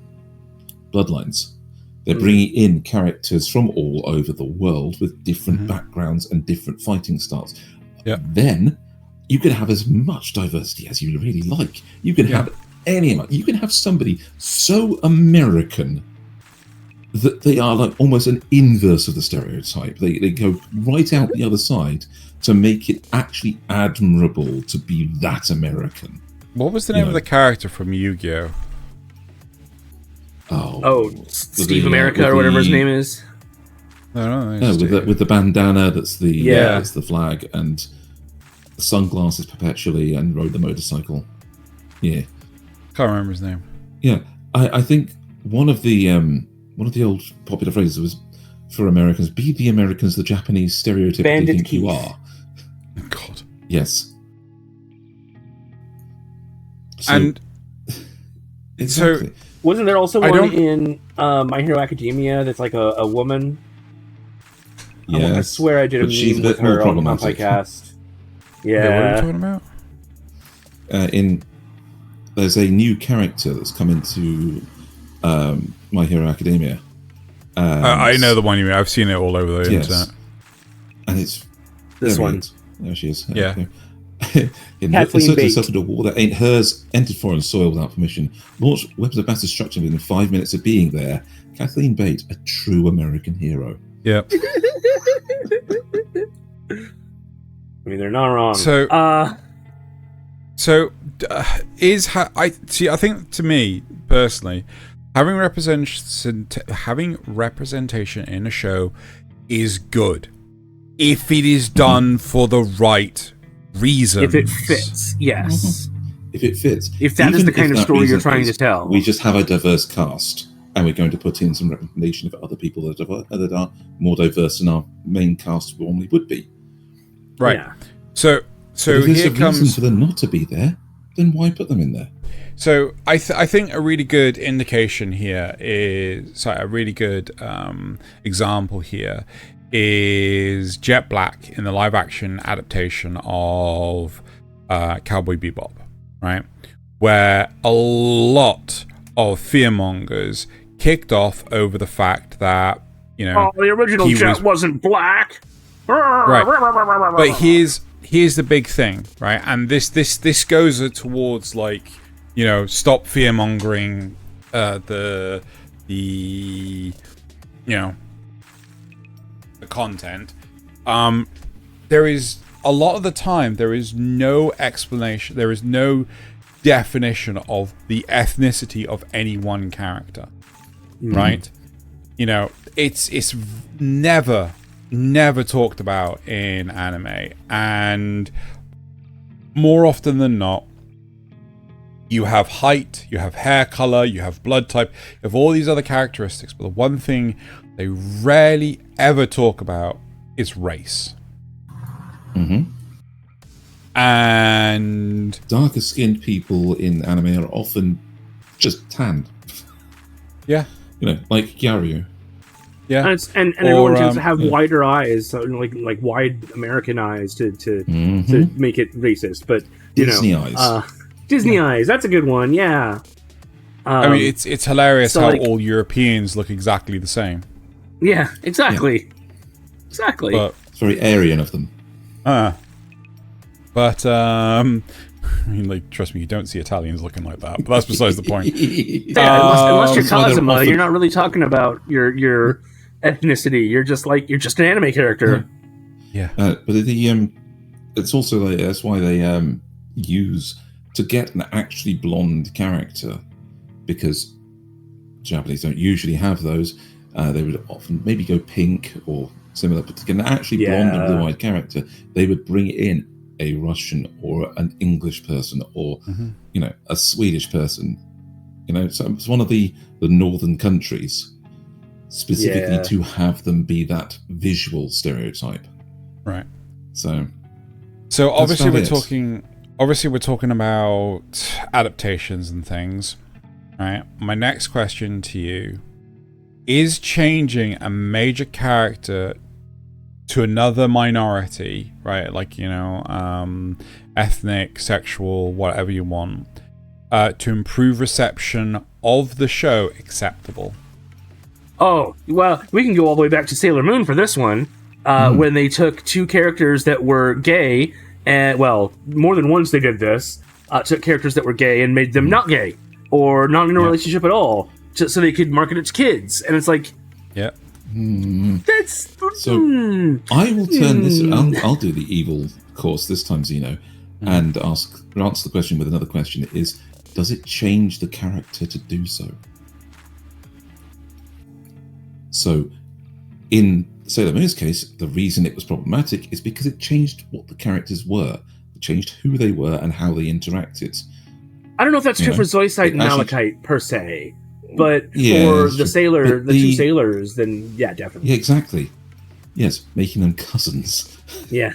Bloodlines. They're bringing in characters from all over the world with different backgrounds and different fighting styles. Yeah. Then you can have as much diversity as you really like. You can have you can have somebody so American that they are like almost an inverse of the stereotype. They go right out the other side to make it actually admirable to be that American. What was the name of the character from Yu-Gi-Oh? Steve America or whatever his name is. No, with the bandana that's that's the flag, and the sunglasses perpetually, and rode the motorcycle. Yeah, can't remember his name. Yeah, I think one of the old popular phrases was for Americans: "Be the Americans the Japanese stereotypically think you are." God. Yes. And exactly. So wasn't there also one in My Hero Academia that's like a woman? Yeah, I swear I did a meme with her on Kanpai Cast. Yeah, what are you talking about? There's a new character that's come into My Hero Academia. I know the one you mean. I've seen it all over the internet. And it's this one. There she is. Yeah. Inserted herself into a war that ain't hers, entered foreign soil without permission, launched weapons of mass destruction within 5 minutes of being there. Kathleen Bate, a true American hero. Yeah. I mean, they're not wrong. I think to me personally, having representation in a show is good if it is done for the right reasons. If it fits, yes. If it fits. If that is the kind of story you're trying to tell. We just have a diverse cast, and we're going to put in some representation of other people that are more diverse than our main cast normally would be. Right. Yeah. So if here there's a comes reason for them not to be there, then why put them in there? So I think a really good indication here is a really good example here is Jet Black in the live action adaptation of Cowboy Bebop, right? Where a lot of fearmongers kicked off over the fact that, the original Jet wasn't black. Right. But here's the big thing, right? And this goes towards like, stop fear-mongering the content. There is a lot of the time there is no explanation, there is no definition of the ethnicity of any one character, right? It's never talked about in anime, and more often than not, you have height, you have hair color, you have blood type, you have all these other characteristics, but the one thing they rarely ever talk about is race. And darker skinned people in anime are often just tan. Yeah. Like Gyaru. Yeah. And everyone tends to have wider eyes, so like wide American eyes to make it racist. But Disney eyes. Disney eyes, that's a good one, yeah. I mean, it's hilarious how all Europeans look exactly the same. Yeah, exactly. Yeah. Exactly. But it's very Aryan of them. But I mean, like, trust me, you don't see Italians looking like that. But that's besides the point. Unless you're Kazuma, you're not really talking about your ethnicity. You're just an anime character. Yeah. But it's also like, that's why they use to get an actually blonde character, because Japanese don't usually have those. They would often maybe go pink or similar, but to get an actually blonde and blue-eyed character, they would bring in a Russian or an English person or a Swedish person. So it's one of the northern countries specifically to have them be that visual stereotype. Right. So obviously we're talking about adaptations and things, right? My next question to you is changing a major character to another minority, right? Like, ethnic, sexual, whatever you want, to improve reception of the show acceptable. Oh, well, we can go all the way back to Sailor Moon for this one, when they took two characters that were gay, and, well, more than once they did this, took characters that were gay and made them not gay, or not in a relationship at all, so they could market it to kids. And it's like... Yeah. That's... So, I will turn this... I'll do the evil course this time, Xeno, and answer the question with another question. Does it change the character to do so? So, in Sailor Moon's case, the reason it was problematic is because it changed what the characters were. It changed who they were and how they interacted. I don't know if that's true for Zoisite and Malachite, per se. But for the two sailors, then, yeah, definitely. Yeah, exactly. Yes, making them cousins. Yeah.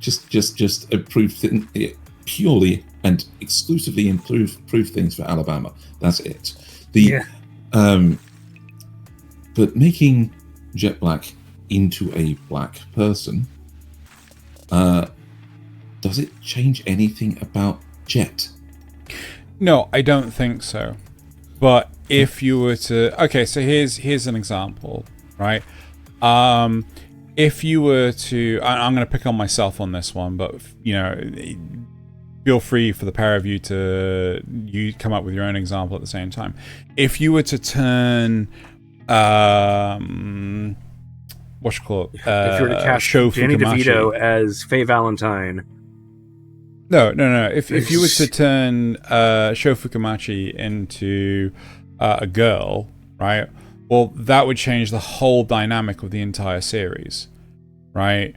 just improve purely and exclusively improve things for Alabama. That's it. But making Jet Black into a black person, does it change anything about Jet? No, I don't think so. But if you were to... Okay, so here's an example, right? If you were to... I'm going to pick on myself on this one, but, feel free for the pair of you to come up with your own example at the same time. If you were to turn... if you were to cast Danny DeVito as Faye Valentine... No. If you were to turn Sho Fukumachi into a girl, right? Well, that would change the whole dynamic of the entire series, right?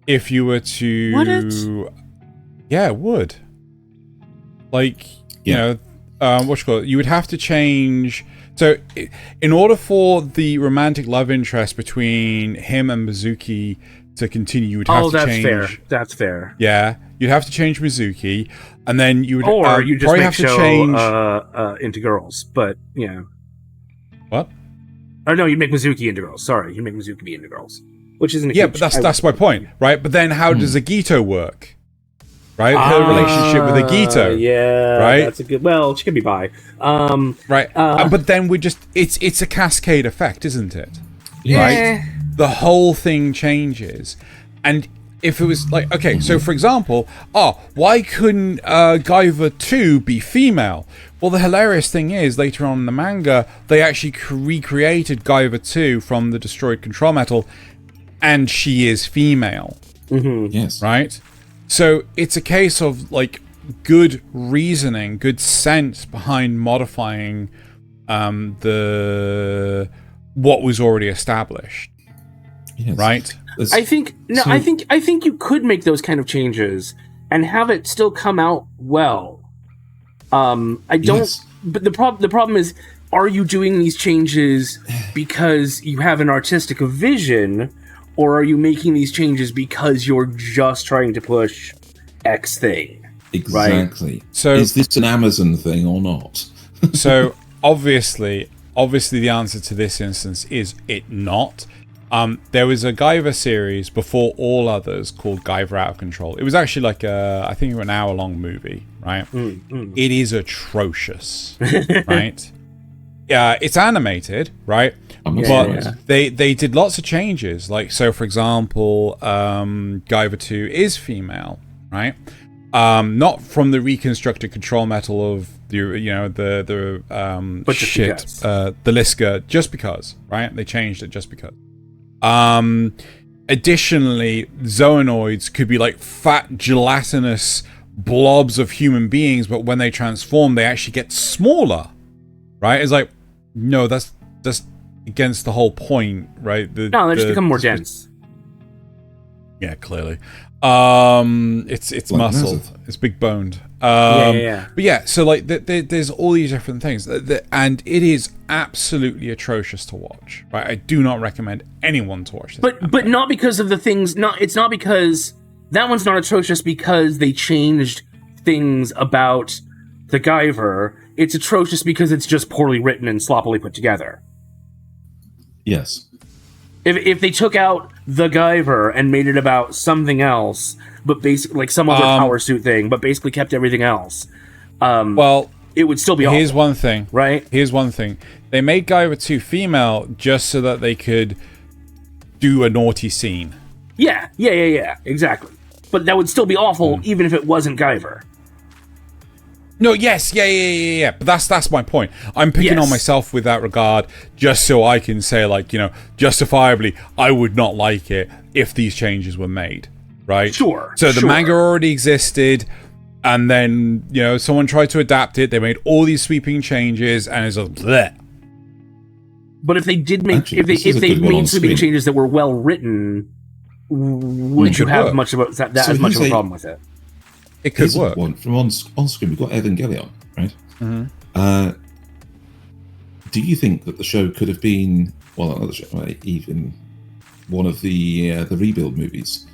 If you were to... Would it? Yeah, it would. Like, you would have to change... So, in order for the romantic love interest between him and Mizuki to continue, you would have to change... Oh, that's fair. Yeah. You'd have to change Mizuki, and then you would... Or you just make have to Sho change... into girls, but, What? Oh, no, you'd make Mizuki into girls. Sorry, you'd make Mizuki be into girls. Which isn't a Yeah, but that's my point, right? But then how does Agito work? Right? Her relationship with Agito. Yeah, right? That's a good... Well, she could be bi. Right. But then we just... It's a cascade effect, isn't it? Yeah. Right? The whole thing changes. And... if it was like, okay, so for example, why couldn't Guyver 2 be female? Well, the hilarious thing is, later on in the manga, they actually recreated Guyver 2 from the destroyed control metal, and she is female. Yes. Right? So it's a case of, like, good reasoning, good sense behind modifying what was already established. Yes. Right? I think you could make those kind of changes and have it still come out well. I don't. Yes. But the problem is, are you doing these changes because you have an artistic vision, or are you making these changes because you're just trying to push X thing? Exactly. Right? So is this an Amazon thing or not? So obviously, the answer to this instance is it not. There was a Guyver series before all others called Guyver Out of Control. It was actually like I think an hour-long movie, right? It is atrocious, right? Yeah, it's animated, right? But they did lots of changes. Like, so for example, Guyver 2 is female, right? Not from the reconstructed control metal of the Liska, just because, right? They changed it just because. Additionally, Zoanoids could be like fat, gelatinous blobs of human beings, but when they transform, they actually get smaller, right? It's like, No, that's against the whole point, right? No, they just become more dense. Yeah, clearly. It's like muscle. Nasuth. It's big boned. Yeah. But yeah, so like there's all these different things, and it is absolutely atrocious to watch. Right, I do not recommend anyone to watch this. But not because of the things. It's not because that one's not atrocious because they changed things about the Guyver. It's atrocious because it's just poorly written and sloppily put together. Yes. If they took out the Guyver and made it about something else, but basically like some other power suit thing, but basically kept everything else, well, it would still be awful. Here's one thing, right? Here's one thing: they made Guyver 2 female just so that they could do a naughty scene. Yeah, exactly. But that would still be awful, even if it wasn't Guyver. No, yes, yeah. But that's my point. I'm picking on myself with that regard, just so I can say, like, you know, justifiably, I would not like it if these changes were made, right? Sure. So the manga already existed, and then, you know, someone tried to adapt it. They made all these sweeping changes, and it's like, bleh. But if they did make, if they made sweeping changes that were well written, would you have much of that as much of a problem with it? It could work. One from on screen, we've got Evangelion, right? Mm-hmm. Do you think that the show could have been, well, not the show, even one of the rebuild movies,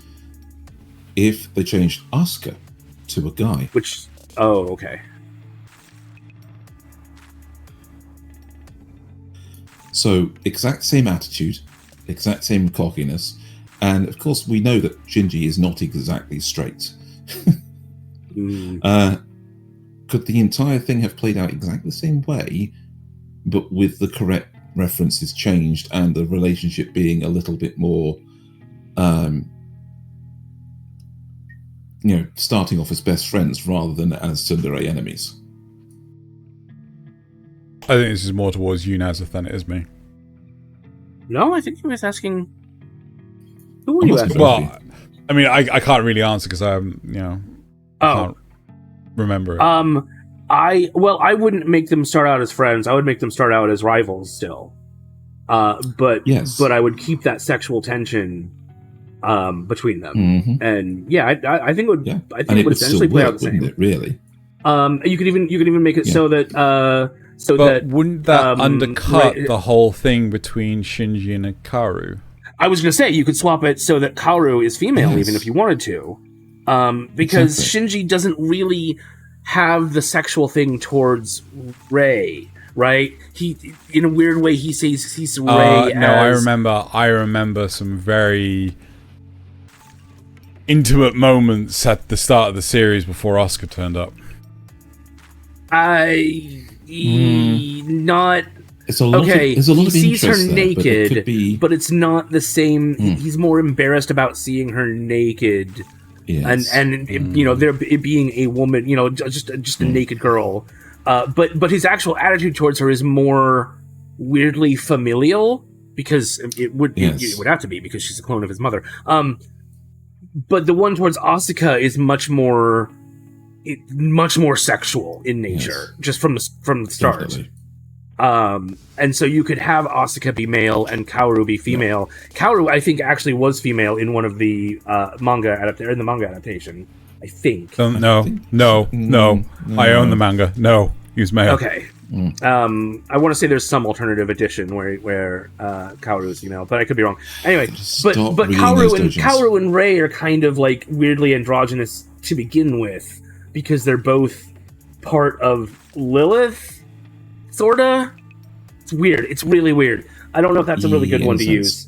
if they changed Asuka to a guy? Okay. So, exact same attitude, exact same cockiness, and of course we know that Shinji is not exactly straight. Could the entire thing have played out exactly the same way, but with the correct references changed and the relationship being a little bit more, starting off as best friends rather than as tsundere enemies? I think this is more towards you, Nasuth, than it is me. No, I think he was asking. Who were you asking? Well, I mean, I can't really answer because I'm, can't remember it. I wouldn't make them start out as friends. I would make them start out as rivals still. But I would keep that sexual tension between them. Mm-hmm. And I think it would. I think it would essentially play out the same. It, really? You could even make it so that. But wouldn't that undercut the whole thing between Shinji and Kaoru? I was going to say you could swap it so that Kaoru is female, even if you wanted to. Because Shinji doesn't really have the sexual thing towards Rei, right? He, in a weird way, he sees Rei as... No, I remember some very intimate moments at the start of the series before Asuka turned up. Not... It's a lot okay, of, he sees her naked, but it's not the same. He's more embarrassed about seeing her naked. Yes. And it being a woman, just a naked girl. But his actual attitude towards her is more weirdly familial because it would have to be because she's a clone of his mother. But the one towards Asuka is much more sexual in nature, just from the start. Definitely. And so you could have Asuka be male and Kaoru be female. Yeah. Kaoru, I think, actually was female in one of the manga adaptation. I think. No. I own the manga. No, he's male. Okay. I want to say there's some alternative edition where Kaoru is female, but I could be wrong. Anyway, but Kaoru and Rei are kind of like weirdly androgynous to begin with because they're both part of Lilith. Sorta. It's weird. It's really weird. I don't know if that's a really good one to use.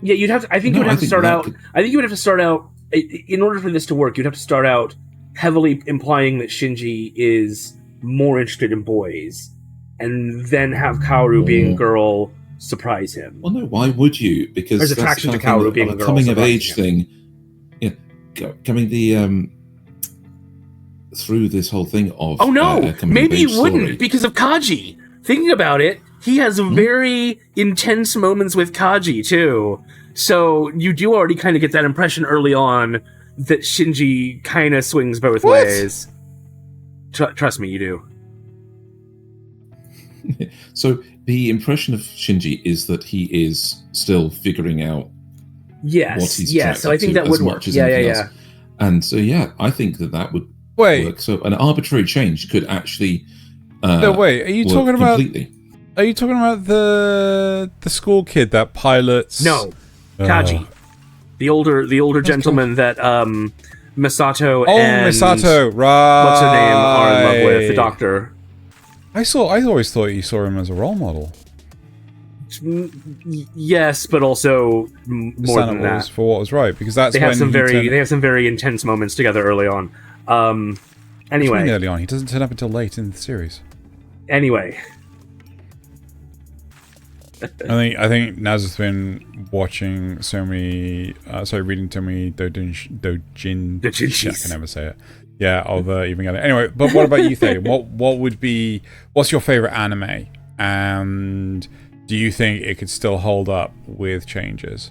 You'd have to. I think you would have to start out. I think you would have to start out in order for this to work. You'd have to start out heavily implying that Shinji is more interested in boys, and then have Kaoru being a girl surprise him. Well, no. Why would you? Because there's attraction to Kaoru being a girl. Coming of age thing. Coming through this whole thing of maybe you wouldn't because of Kaji. Thinking about it, he has very intense moments with Kaji too, so you do already kind of get that impression early on that Shinji kind of swings both ways. Trust me, you do. So the impression of Shinji is that he is still figuring out yes, what he's yes. So I think that as would much work. as Yeah, anything yeah, else. And so, I think that would Wait. work. So an arbitrary change could actually No, wait. Are you talking about? completely? Are you talking about the school kid that pilots? No, Kaji, the older gentleman that Misato and Misato, right? what's her name are in love with, the doctor. I always thought you saw him as a role model. Yes, but also more than that. For what was right, because that's they when have some very intense moments together early on. Anyway, early on, he doesn't turn up until late in the series. Anyway, I think Nasuth's been watching reading so many doujinshi. I can never say it. Yeah, of even getting. Anyway, but what about you, Thaylien? What's your favorite anime? And do you think it could still hold up with changes?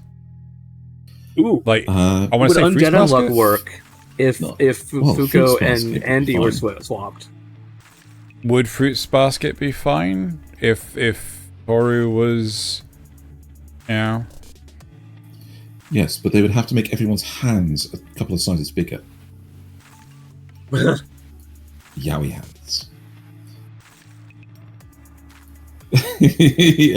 Ooh, like I want to say would Undead Unluck work if Fuko and Andy were swapped? Would Fruits Basket be fine if Toru was, Yes, but they would have to make everyone's hands a couple of sizes bigger. Yowie hands.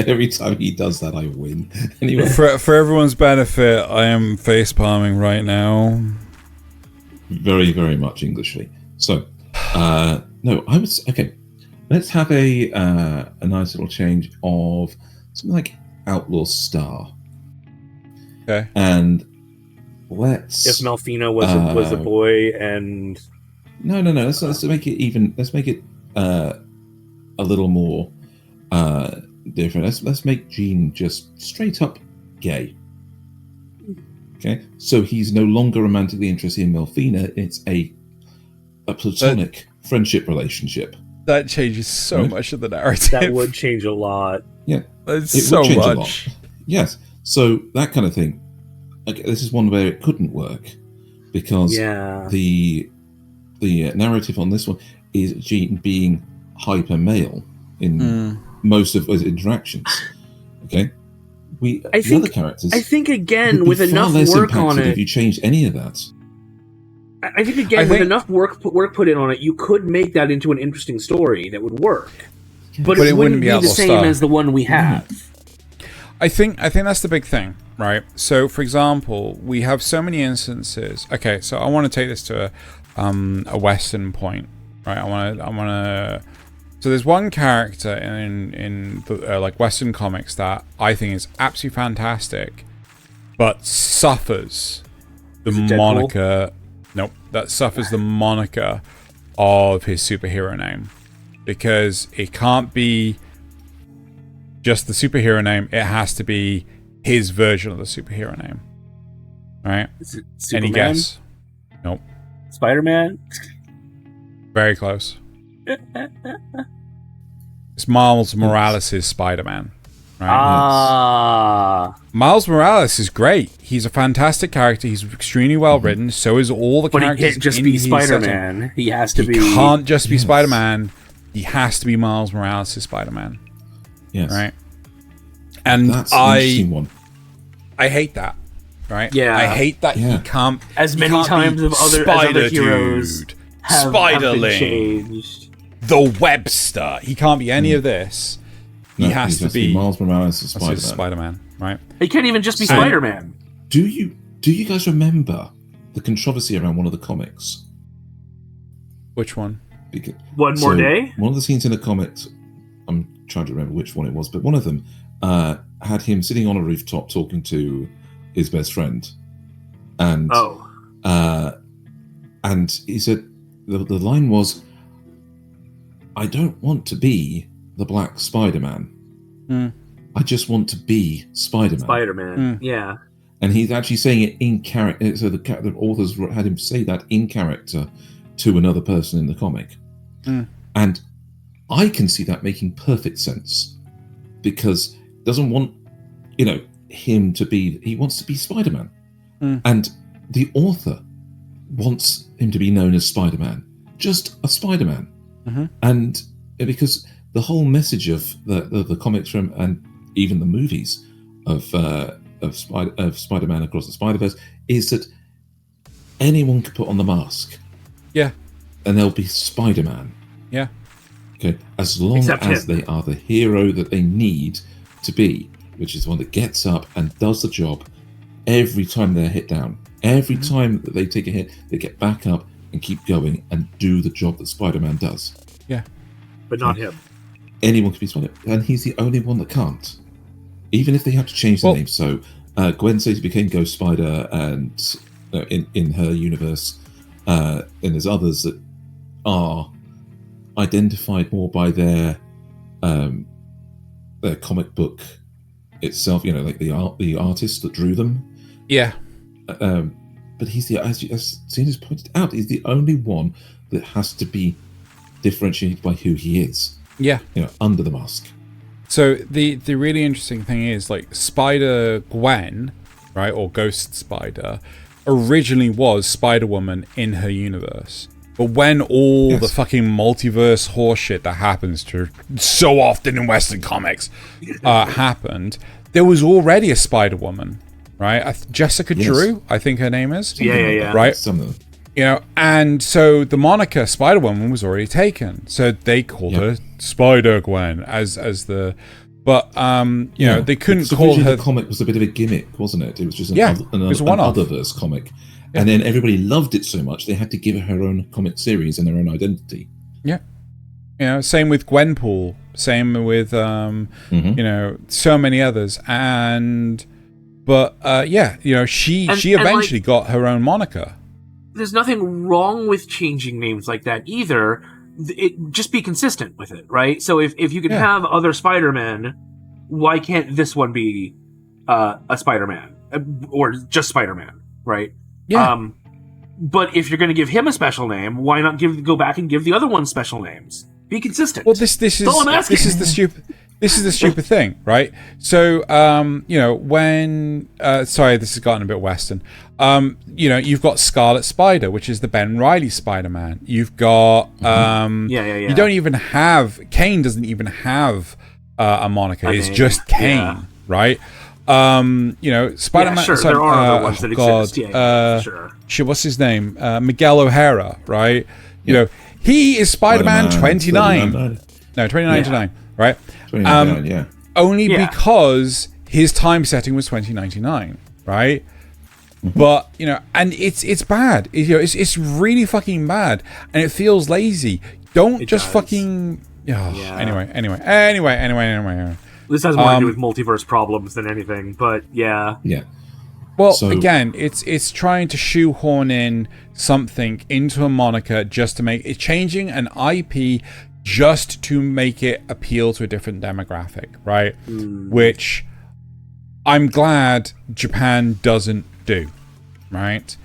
Every time he does that, I win. Anyway, for everyone's benefit, I am face palming right now. Very, very much Englishly. So, no, I was okay. Let's have a nice little change of something like Outlaw Star. Okay. And let's. If Malfina was a boy and. No. Let's make it even. Let's make it a little more different. Let's make Jean just straight up gay. Okay, so he's no longer romantically interested in Malfina. It's a platonic friendship relationship. That changes so much of the narrative. That would change a lot. Yeah, it's it so would change much. A lot. Yes, so that kind of thing. Okay, this is one where it couldn't work because the narrative on this one is Jean being hyper male in most of his interactions. Okay, the other characters. I think again with enough work on it, if you changed any of that. I think again with enough work put in on it, you could make that into an interesting story that would work. But it wouldn't be the same as the one we have. I think that's the big thing, right? So, for example, we have so many instances. Okay, so I want to take this to a Western point, right? I want to. So there's one character in the, like Western comics that I think is absolutely fantastic, but suffers the moniker. Nope, that suffers the moniker of his superhero name, because it can't be just the superhero name. It has to be his version of the superhero name, right? Is it Superman? Any guess? Nope. Spider-Man? Very close. It's Miles Morales' Spider-Man. Right? Miles Morales is great. He's a fantastic character. He's extremely well written. So is all the characters. But he can't just be Spider-Man. He has to be. He can't just be Spider-Man. He has to be Miles Morales' Spider-Man. Yes. Right. And that's an interesting one. I hate that. Right. Yeah. I hate that he can't. As many times as other heroes have been changed. The Webster. He can't be any of this. He has to be Miles Morales as Spider-Man, right? He can't even just be Spider-Man. Do you guys remember the controversy around one of the comics? Which one? One More Day? One of the scenes in the comics, I'm trying to remember which one it was, but one of them had him sitting on a rooftop talking to his best friend. And and he said, the line was, "I don't want to be the Black Spider-Man. I just want to be Spider-Man." Yeah. And he's actually saying it in character. So the authors had him say that in character to another person in the comic. And I can see that making perfect sense, because doesn't want, him to be. He wants to be Spider-Man, and the author wants him to be known as Spider-Man, just a Spider-Man, and because the whole message of the comics from and even the movies of Spider-Man Across the Spider-Verse is that anyone can put on the mask. Yeah. And they'll be Spider-Man. Yeah. Okay. As long as they are the hero that they need to be, which is the one that gets up and does the job every time they're hit down. Every time that they take a hit, they get back up and keep going and do the job that Spider-Man does. Yeah. But not him. Anyone can be Spider-Man. And he's the only one that can't. Even if they have to change the name. So Gwen Stacy became Ghost Spider and in her universe. And there's others that are identified more by their comic book itself, like the artist that drew them. Yeah. But he's as Cena's pointed out, he's the only one that has to be differentiated by who he is. Yeah. Under the mask. So the really interesting thing is, like, Spider-Gwen, right, or Ghost Spider, originally was Spider-Woman in her universe. But when all the fucking multiverse horseshit that happens to so often in Western comics happened, there was already a Spider-Woman, right? Jessica Drew, I think her name is. Yeah. Right? Some of them. And so the moniker Spider-Woman was already taken. So they called her Spider-Gwen as the... But, they couldn't call her... The comic was a bit of a gimmick, wasn't it? It was just an Otherverse comic. Yeah. And then everybody loved it so much, they had to give her own comic series and her own identity. Yeah. Same with Gwenpool. Same with, so many others. She eventually got her own moniker. There's nothing wrong with changing names like that either. Just be consistent with it, right? So if you can have other Spider-Men, why can't this one be a Spider-Man? Or just Spider-Man, right? Yeah. But if you're going to give him a special name, why not go back and give the other ones special names? Be consistent. Well, this is the stupid thing, right? So, when sorry, this has gotten a bit Western. You've got Scarlet Spider, which is the Ben Reilly Spider-Man. You've got You don't even have Kane. Doesn't even have a moniker. It's just Kane, right? Spider-Man. Yeah, sure. There are other ones that exist. Sure. Shit, what's his name? Miguel O'Hara, right? He is Spider-Man 29. No, 2099, right? 2099, Only because his time setting was 2099, right? But and it's bad. It's really fucking bad, and it feels lazy. Don't just fucking. Anyway. This has more to do with multiverse problems than anything, but yeah. Well, again, it's trying to shoehorn in something into a moniker just to make it, changing an IP just to make it appeal to a different demographic, right? Which I'm glad Japan doesn't do, right?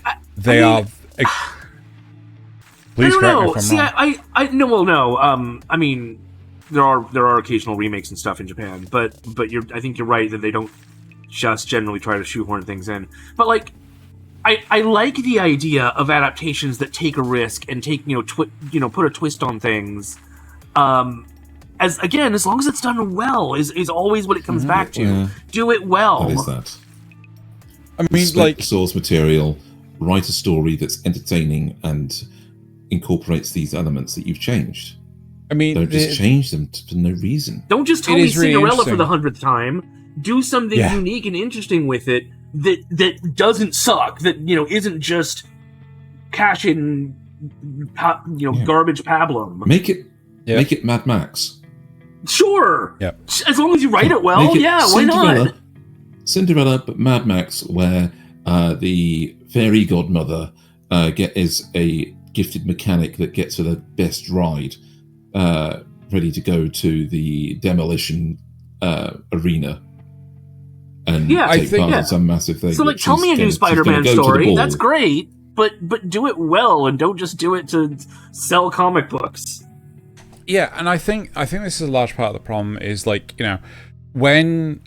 Please correct me if I'm wrong. I mean, there are occasional remakes and stuff in Japan, but I think you're right that they don't just generally try to shoehorn things in. But like, I like the idea of adaptations that take a risk and take put a twist on things. As long as it's done well is always what it comes back to. Yeah. Do it well. What is that? I mean, like source material, write a story that's entertaining and incorporates these elements that you've changed. I mean, don't just change them for no reason. Don't just tell me Cinderella for the 100th time. Do something unique and interesting with it that doesn't suck. That isn't just cash in, garbage pablum. Make it Mad Max. Sure. Yeah. As long as you write it well, why not? Cinderella, but Mad Max, where the fairy godmother is a gifted mechanic that gets her the best ride, ready to go to the demolition arena and take part in some massive thing. So, tell me a new Spider-Man story. That's great, but do it well, and don't just do it to sell comic books. Yeah, and I think this is a large part of the problem. Is when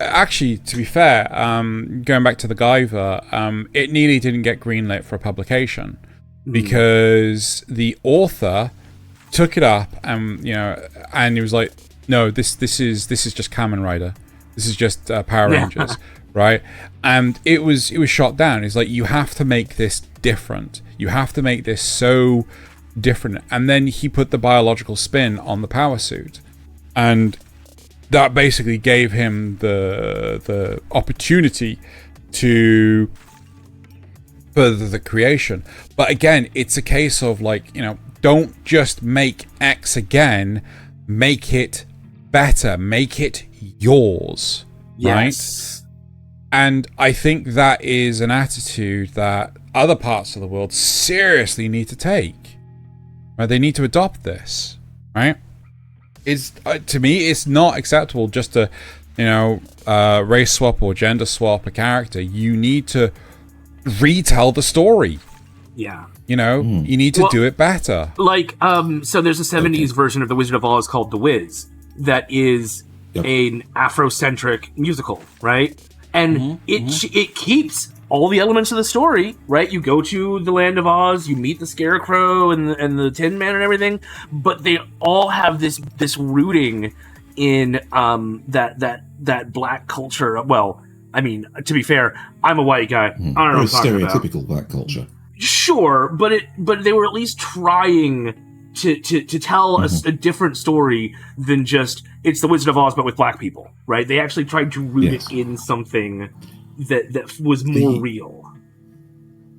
actually, to be fair, going back to the Guyver, it nearly didn't get greenlit for a publication because the author took it up, and and he was like, no, this is just Kamen Rider. This is just Power Rangers, right? And it was shot down. He's like, you have to make this different. You have to make this so different. And then he put the biological spin on the power suit, and that basically gave him the opportunity to further the creation. But again, it's a case of like, don't just make X again, make it better, make it yours. Yes. Right? And I think that is an attitude that other parts of the world seriously need to take. Right? They need to adopt this. Right? To me, it's not acceptable just to, race swap or gender swap a character. You need to retell the story. Yeah. You need to do it better. Like, so there's a 70s version of The Wizard of Oz called The Wiz that is an Afrocentric musical, right? And it keeps all the elements of the story, right? You go to the land of Oz, you meet the Scarecrow and the Tin Man and everything, but they all have this rooting in that black culture. Well, I mean, to be fair, I'm a white guy. I don't know what I'm talking about. Stereotypical black culture. Sure, but they were at least trying to tell a different story than just it's the Wizard of Oz but with black people, right? They actually tried to root it in something that was more real.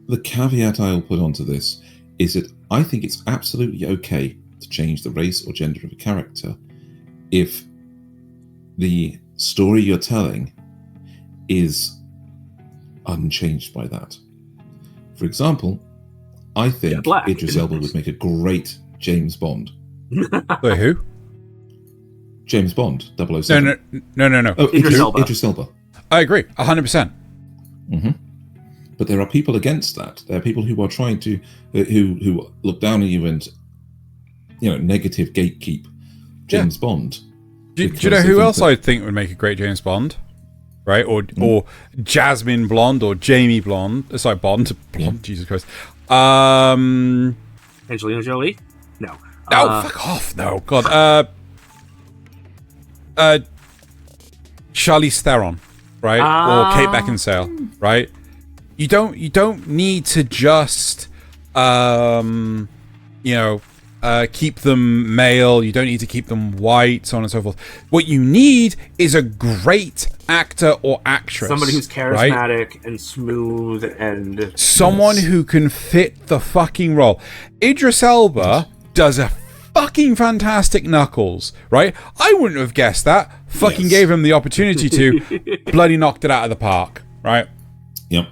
The caveat I'll put onto this is that I think it's absolutely okay to change the race or gender of a character if the story you're telling is unchanged by that. For example, I think Idris Elba would make a great James Bond. Wait, who? James Bond, 007. No. Oh, Idris Elba. I agree, 100%. But there are people against that. There are people who are trying to, who look down at you and, negative gatekeep James Bond. Do you know who else I think would make a great James Bond? Right? Or Jasmine Blonde or Jamie Blonde. Sorry, Bond. Jesus Christ. Angelina Jolie? No. Fuck off. No. God. Charlize Theron, right? Or Kate Beckinsale, right? You don't need to just keep them male. You don't need to keep them white, so on and so forth. What you need is a great actor or actress. Somebody who's charismatic and smooth and... Someone who can fit the fucking role. Idris Elba does a fucking fantastic Knuckles, right? I wouldn't have guessed that. Fucking gave him the opportunity to. Bloody knocked it out of the park, right? Yep.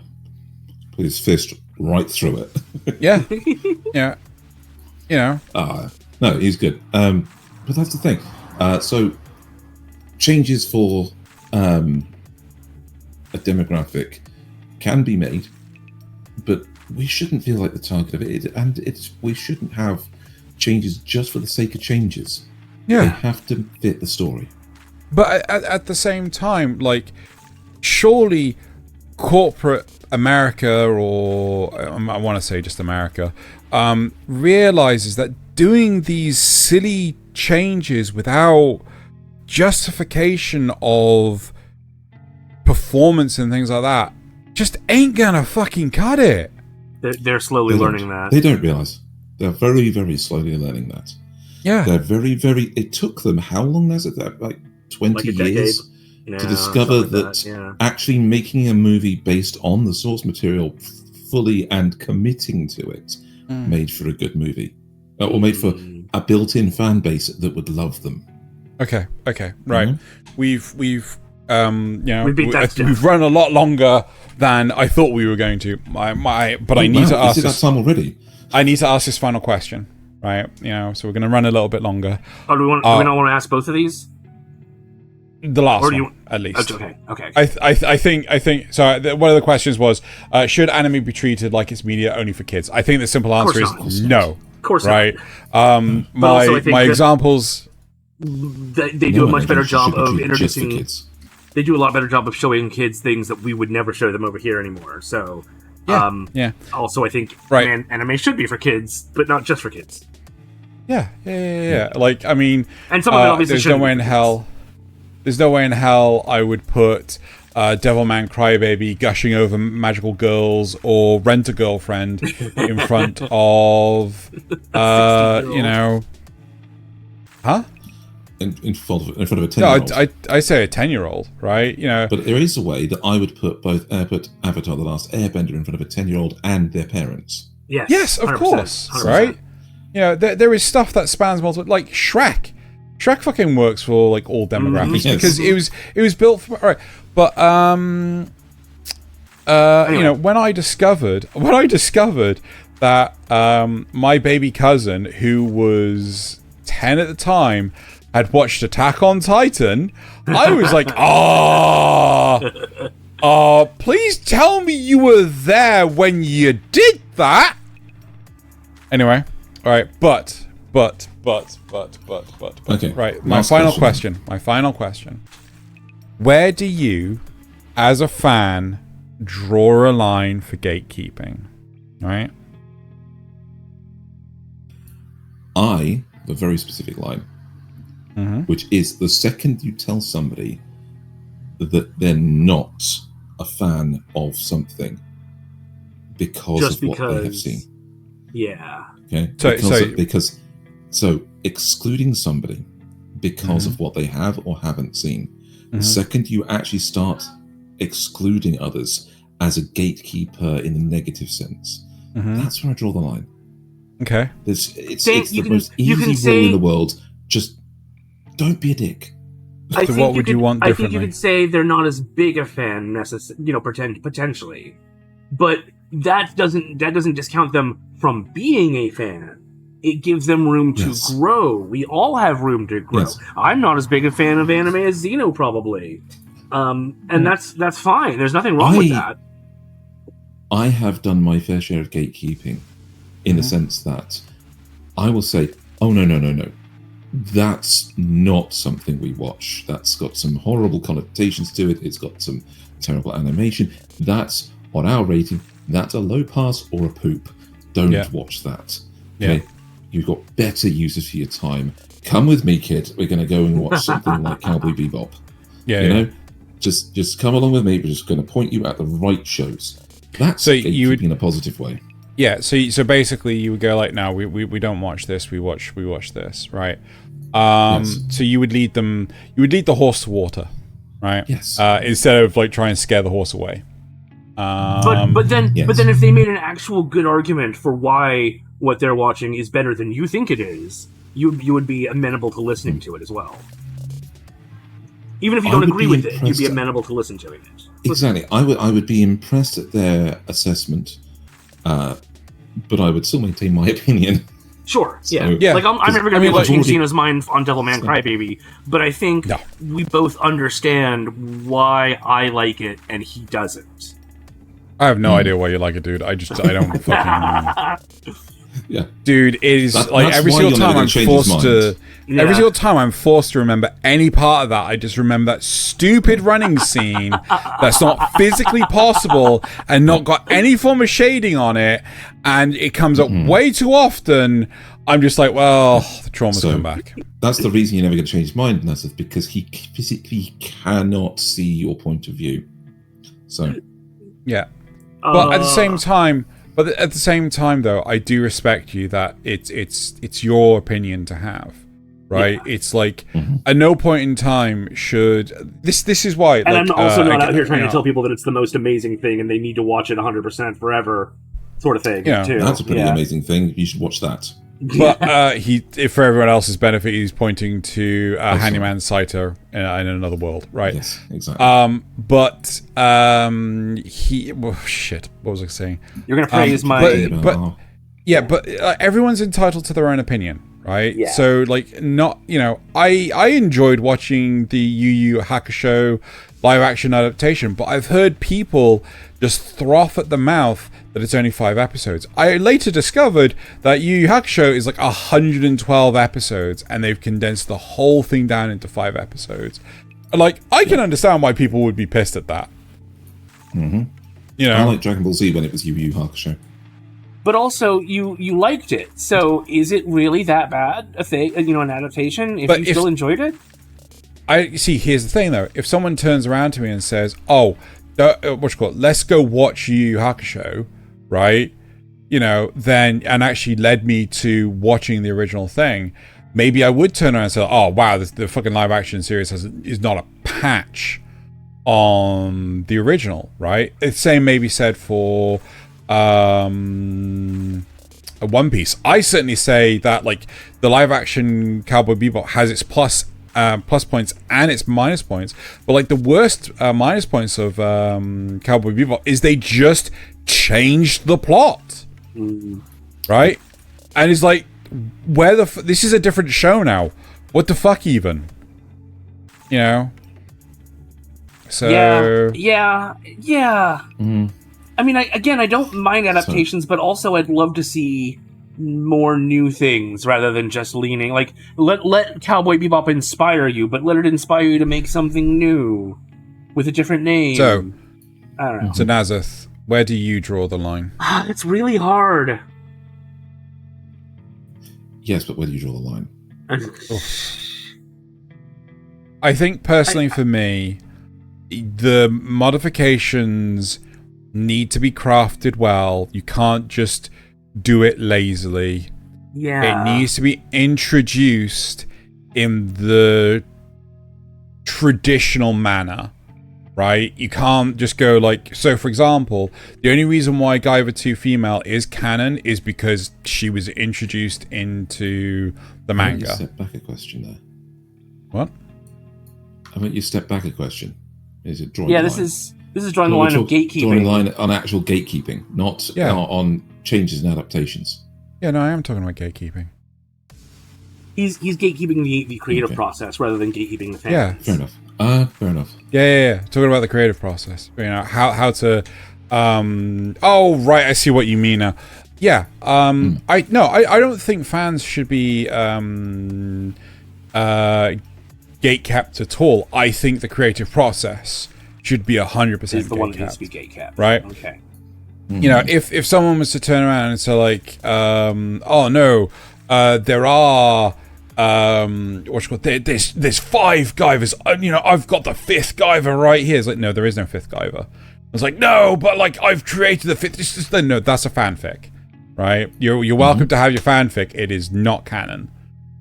Put his fist right through it. Yeah. No, he's good. But that's the thing. So changes for a demographic can be made, but we shouldn't feel like the target of it. And we shouldn't have changes just for the sake of changes. Yeah. They have to fit the story. But at the same time, like, surely corporate America, or I want to say just America, realizes that doing these silly changes without justification of performance and things like that just ain't gonna fucking cut it. They're slowly learning that. They don't realize. They're very, very slowly learning that. Yeah. They're very, very... It took them, how long has it? Like 20 years to discover that actually making a movie based on the source material fully and committing to it made for a good movie. Or made for a built-in fan base that would love them. Okay, right. Mm-hmm. We've run a lot longer than I thought we were going to. I need to ask. Is it that time already? I need to ask this final question, right? So we're going to run a little bit longer. Oh, do we not want to ask both of these? The last one, at least. Okay. I think. So one of the questions was, should anime be treated like it's media only for kids? I think the simple answer is no. Of course right? not. My examples. They do a much better job of introducing kids. They do a lot better job of showing kids things that we would never show them over here anymore. So, yeah. Also, I think anime should be for kids, but not just for kids. Yeah. Like, I mean, and some of it obviously there's no way in hell. There's no way in hell I would put Devilman Crybaby gushing over magical girls or Rent a Girlfriend in front of, huh? In front of a 10-year-old. No, I say a 10-year-old, right? But there is a way that I would put Avatar: The Last Airbender in front of a 10-year-old and their parents. Yes, of 100%, course, 100%. right? There is stuff that spans multiple, like Shrek. Shrek fucking works for like all demographics because it was built for, all right. But anyway. When I discovered that my baby cousin, who was 10 at the time, had watched Attack on Titan, I was like, please tell me you were there when you did that. Anyway, all right, but. Okay. Right, my final question. Where do you, as a fan, draw a line for gatekeeping? Right? I have a very specific line, which is the second you tell somebody that they're not a fan of something because of what they have seen. Yeah. Okay. So excluding somebody because of what they have or haven't seen, the second you actually start excluding others as a gatekeeper in the negative sense, that's where I draw the line. Okay. It's the most easy rule in the world. Just don't be a dick. So what would you want differently? I think you could say they're not as big a fan, potentially, but that doesn't discount them from being a fan. It gives them room to grow. We all have room to grow. Yes. I'm not as big a fan of anime as Zeno, probably, and that's fine. There's nothing wrong with that. I have done my fair share of gatekeeping, in the sense that I will say, "Oh no, that's not something we watch. That's got some horrible connotations to it. It's got some terrible animation. That's on our rating. That's a low pass or a poop. Don't watch that." Okay. Yeah. You've got better uses for your time. Come with me, kid. We're going to go and watch something like Cowboy Bebop. Just come along with me. We're just going to point you at the right shows. That's gatekeeping in a positive way. Yeah. So basically, you would go like, "No, we don't watch this. We watch this, right?" So you would lead them. You would lead the horse to water, right? Yes. Instead of like trying to scare the horse away. But then if they made an actual good argument for why what they're watching is better than you think it is, you would be amenable to listening to it as well. Even if you don't agree with it, you'd be amenable to listen to it. Exactly. I would be impressed at their assessment, but I would still maintain my opinion. Sure. So, yeah. Like I'm never going to be watching Cena's Mind on Devilman Crybaby, but I think we both understand why I like it and he doesn't. I have no idea why you like it, dude. I don't fucking. Yeah, dude, it is like every single time I'm forced to. Every single time I'm forced to remember any part of that, I just remember that stupid running scene that's not physically possible and not got any form of shading on it, and it comes up way too often. I'm just like, well, the trauma's come back. That's the reason you're never going to change his mind, Nasuth, because he physically cannot see your point of view. So, yeah, but at the same time, though, I do respect you that it's your opinion to have, right? Yeah. It's like at no point in time should this is why. And I'm also not out here trying to tell people that it's the most amazing thing and they need to watch it 100% forever, sort of thing. Yeah, too. That's a pretty amazing thing. You should watch that. But if for everyone else's benefit, he's pointing to Handyman Saito in another world, right? Yes, exactly. But shit. What was I saying? You're gonna praise my. But everyone's entitled to their own opinion, right? Yeah. So like, not I enjoyed watching the Yu Yu Hakusho live action adaptation, but I've heard people just froth at the mouth that it's only 5 episodes. I later discovered that Yu Yu Hakusho is like 112 episodes, and they've condensed the whole thing down into 5 episodes. Like, I can understand why people would be pissed at that. I like Dragon Ball Z when it was Yu Yu Hakusho. but also you liked it. So is it really that bad a thing? An adaptation? If you still enjoyed it? I see. Here's the thing, though. If someone turns around to me and says, "Oh, let's go watch Yu Yu Hakusho," right? Then and actually led me to watching the original thing, maybe I would turn around and say, "Oh, wow, the fucking live action series is not a patch on the original," right? The same may be said for One Piece. I certainly say that like the live action Cowboy Bebop has its plus points and its minus points, but like the worst minus points of Cowboy Bebop is they just changed the plot, right? And it's like, where this is a different show now. What the fuck, even? So yeah. I mean, I don't mind adaptations, but also I'd love to see more new things rather than just leaning. Like, let Cowboy Bebop inspire you, but let it inspire you to make something new with a different name. So, I don't know. So Nasuth, where do you draw the line? It's really hard. Yes, but where do you draw the line? I think personally for me, the modifications need to be crafted well. You can't just do it lazily. Yeah. It needs to be introduced in the traditional manner, right? You can't just go like... So, for example, the only reason why Guyver 2 female is canon is because she was introduced into the manga. I step back a question there. What? I mean, you step back a question. Is it drawing? Yeah, the this line? is drawing the line of gatekeeping. Drawing the line on actual gatekeeping, not on changes and adaptations. Yeah, no, I am talking about gatekeeping. He's gatekeeping the creative process rather than gatekeeping the fans. Yeah, fair enough. Fair enough. Yeah. Talking about the creative process. How to. Oh, right. I see what you mean now. Yeah. I don't think fans should be gatekept at all. I think the creative process should be 100% is the one that needs to be gatekept. Right? Okay. If someone was to turn around and say like, oh no, there are there's 5 Guyvers. I've got the 5th Guyver right here. It's like, no, there is no 5th Guyver. I was like, no, but like I've created the 5th. No, that's a fanfic, right? You're welcome to have your fanfic. It is not canon,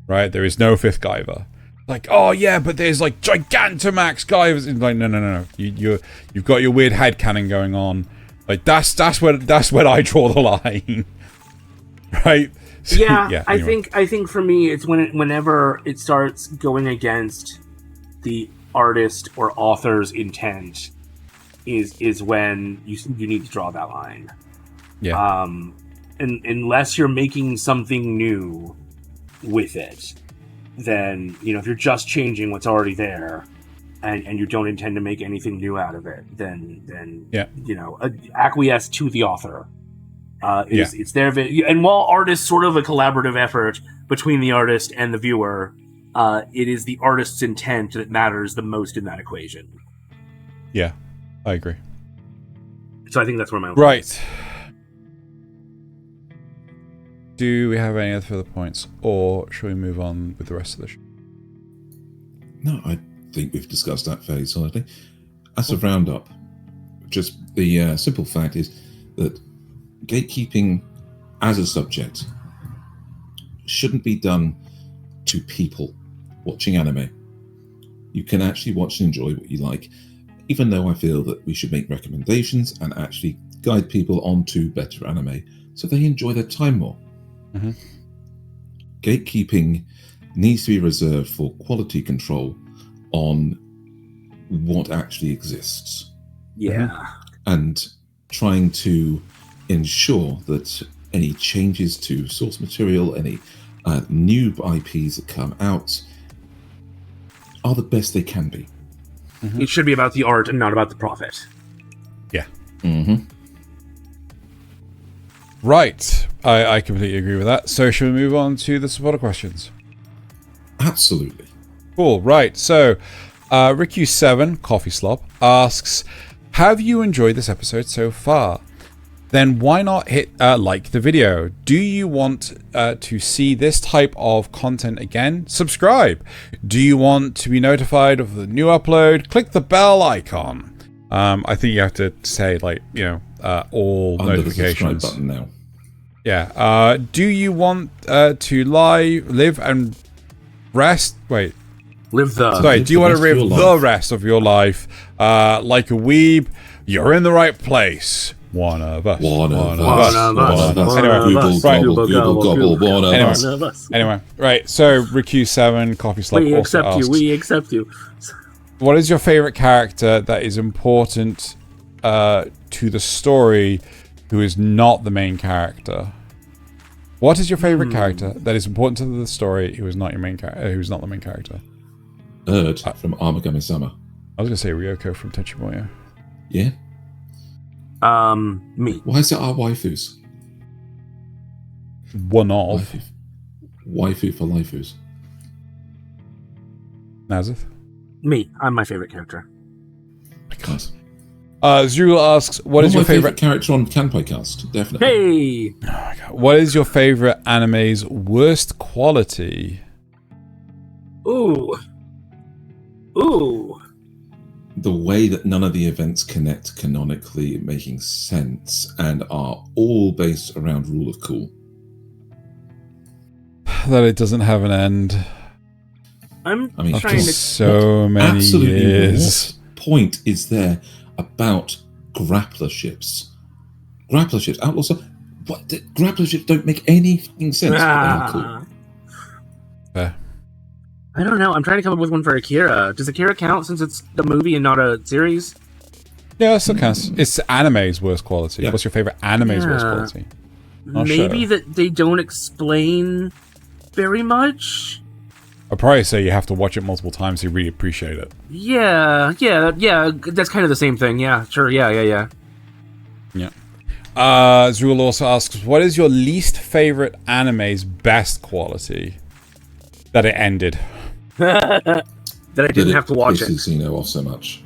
right? There is no 5th Guyver. Like, oh yeah, but there's like Gigantamax Guyvers. It's like, no. You've got your weird headcanon going on. Like that's where I draw the line, right? So, yeah, anyway. I think for me, it's whenever it starts going against the artist or author's intent, is when you need to draw that line. Yeah. And unless you're making something new with it, then if you're just changing what's already there, and you don't intend to make anything new out of it, then acquiesce to the author. It's their and while art is sort of a collaborative effort between the artist and the viewer, it is the artist's intent that matters the most in that equation. Yeah, I agree. So I think that's where my right. Do we have any other further points, or shall we move on with the rest of the show? No, I think we've discussed that fairly solidly. As a roundup, just the simple fact is that gatekeeping as a subject shouldn't be done to people watching anime. You can actually watch and enjoy what you like, even though I feel that we should make recommendations and actually guide people onto better anime so they enjoy their time more. Mm-hmm. Gatekeeping needs to be reserved for quality control on what actually exists. Yeah. And trying to ensure that any changes to source material, any new IPs that come out are the best they can be. Mm-hmm. It should be about the art and not about the profit. Yeah. Mm-hmm. Right. I completely agree with that. So should we move on to the supporter questions? Absolutely. Cool. Right. So Riku7 Coffee Slob asks, have you enjoyed this episode so far? then why not hit like the video? Do you want to see this type of content again? Subscribe. Do you want to be notified of the new upload? Click the bell icon. I think you have to say, like, you know, all under notifications. The subscribe button now. Yeah. Do you want to live and rest? Wait. Live the. Sorry. Do you want to live the rest of your life like a weeb? You're in the right place. One of us. Anyway, right. So Riku7, Coffee Slop. We accept you. We accept you. What is your favorite character that is important to the story, who is not the main character? What is your favorite character that is important to the story, who is not your main who's not the main character? Erd from Amagami-sama. I was gonna say Ryoko from Tetsubaya. Yeah. Me. Why is it our waifus? One of. Waifu for laifus. Nasuth? Me. I'm my favorite character. Nice. Zerul asks, what is your favorite character on Kanpai Cast? Definitely. Hey! Oh my God. What is your favorite anime's worst quality? Ooh. The way that none of the events connect canonically, making sense, and are all based around rule of cool. That it doesn't have an end. I mean, after so many years. What point is there about grappler ships? Grappler ships, outlaw stuff. What? Grappler ships don't make any fucking sense. But they are cool. Fair. I don't know. I'm trying to come up with one for Akira. Does Akira count since it's the movie and not a series? Yeah, it still counts. It's anime's worst quality. Yeah. What's your favorite anime's worst quality? Maybe that they don't explain very much. I'd probably say you have to watch it multiple times to really appreciate it. Yeah. That's kind of the same thing. Yeah, sure. Yeah. Zerul also asks, what is your least favorite anime's best quality? That it ended. That I didn't have to watch it. Xeno off so much.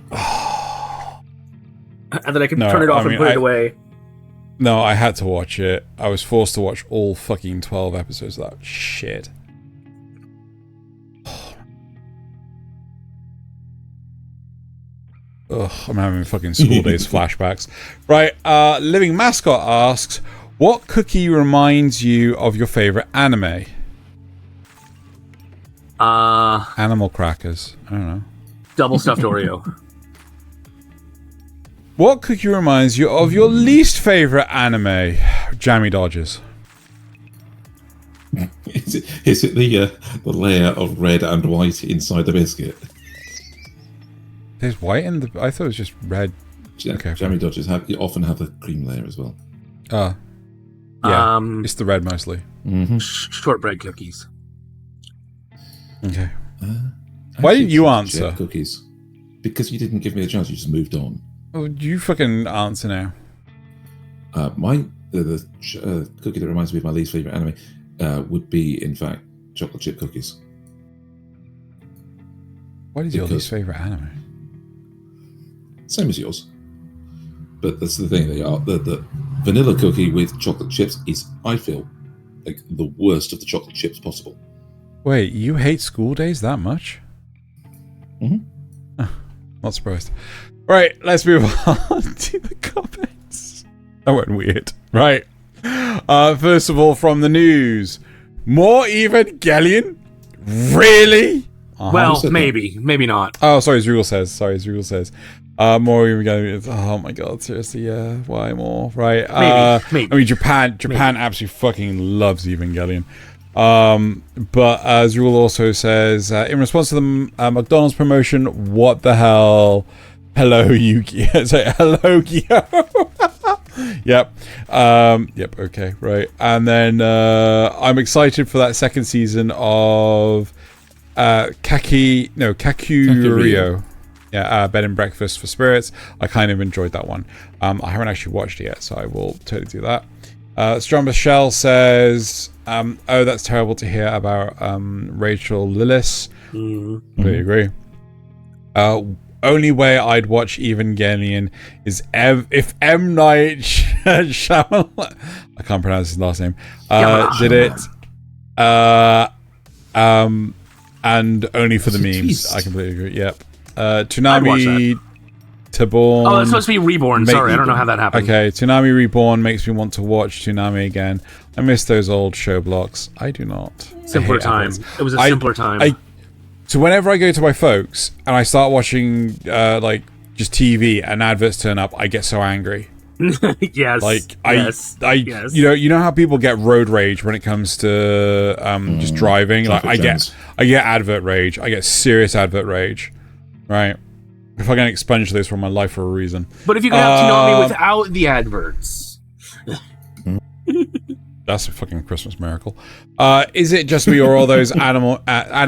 And then I could turn it off and put it away. No, I had to watch it. I was forced to watch all fucking 12 episodes of that shit. Ugh, I'm having fucking school days flashbacks. Right, Living Mascot asks, what cookie reminds you of your favorite anime? Animal crackers. I don't know. Double stuffed Oreo. What cookie reminds you of your least favorite anime? Jammy Dodgers. Is it the layer of red and white inside the biscuit? There's white in the... I thought it was just red. Okay, Jammy Dodgers often have a cream layer as well. Yeah, it's the red mostly. Mm-hmm. Shortbread cookies. Okay. Why didn't you answer? Cookies. Because you didn't give me a chance. You just moved on. Oh, you fucking answer now. The cookie that reminds me of my least favorite anime would be, in fact, chocolate chip cookies. What is your least favorite anime? Same as yours. But that's the thing. The vanilla cookie with chocolate chips is, I feel, like the worst of the chocolate chips possible. Wait, you hate school days that much? Mm-hmm. Not surprised. Right, let's move on to the comments. That went weird. Right. First of all, from the news. More Evangelion? Really? Well, maybe. Maybe not. Oh, sorry, Zerul says. More Evangelion. Oh my god, seriously, yeah. Why more? Right. Maybe. I mean, Japan absolutely fucking loves Evangelion. But Zerul also says, in response to the McDonald's promotion, what the hell? Hello, Yuki. Say hello, Gyo. Yep. Okay. Right. And then I'm excited for that second season of Kakurio. Yeah, Bed and Breakfast for Spirits. I kind of enjoyed that one. I haven't actually watched it yet, so I will totally do that. Stromba Shell says, oh, that's terrible to hear about Rachel Lillis. Completely agree. only way I'd watch Evangelion is if M. Night Shyamalan, I can't pronounce his last name, did it. And only for the memes. I completely agree. Yep. Toonami Reborn. Oh, it's supposed to be Reborn. Sorry, I don't know how that happened. Okay, Toonami Reborn makes me want to watch Toonami again. I miss those old show blocks. I do not. Simpler time. It was a simpler time. So whenever I go to my folks and I start watching like just TV and adverts turn up, I get so angry. Yes. Like yes. You know how people get road rage when it comes to just driving. Like I get advert rage. I get serious advert rage. Right. If I can expunge this from my life for a reason. But if you could have Toonami without the adverts. That's a fucking Christmas miracle. Is it just me or all those anime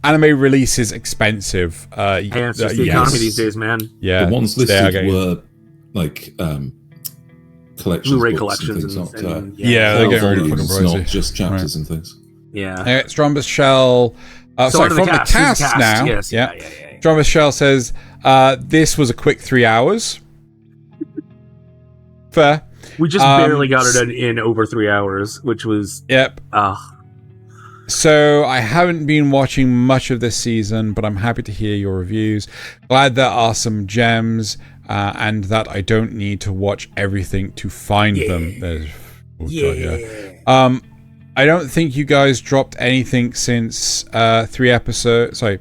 releases expensive? It's just the economy these days, man. Yeah, the ones listed were like collections, Blu-ray collections, and things. They're getting really fucking pricey. Not just chapters and things. Yeah. Stromber's Shell. Sorry, from the cast now. Yes. Yeah. Stromber's Shell says this was a quick 3 hours. Fair. We just barely got it in over 3 hours, which was... Yep. So I haven't been watching much of this season, but I'm happy to hear your reviews. Glad there are some gems, and that I don't need to watch everything to find them. I don't think you guys dropped anything since 3 episodes. Sorry,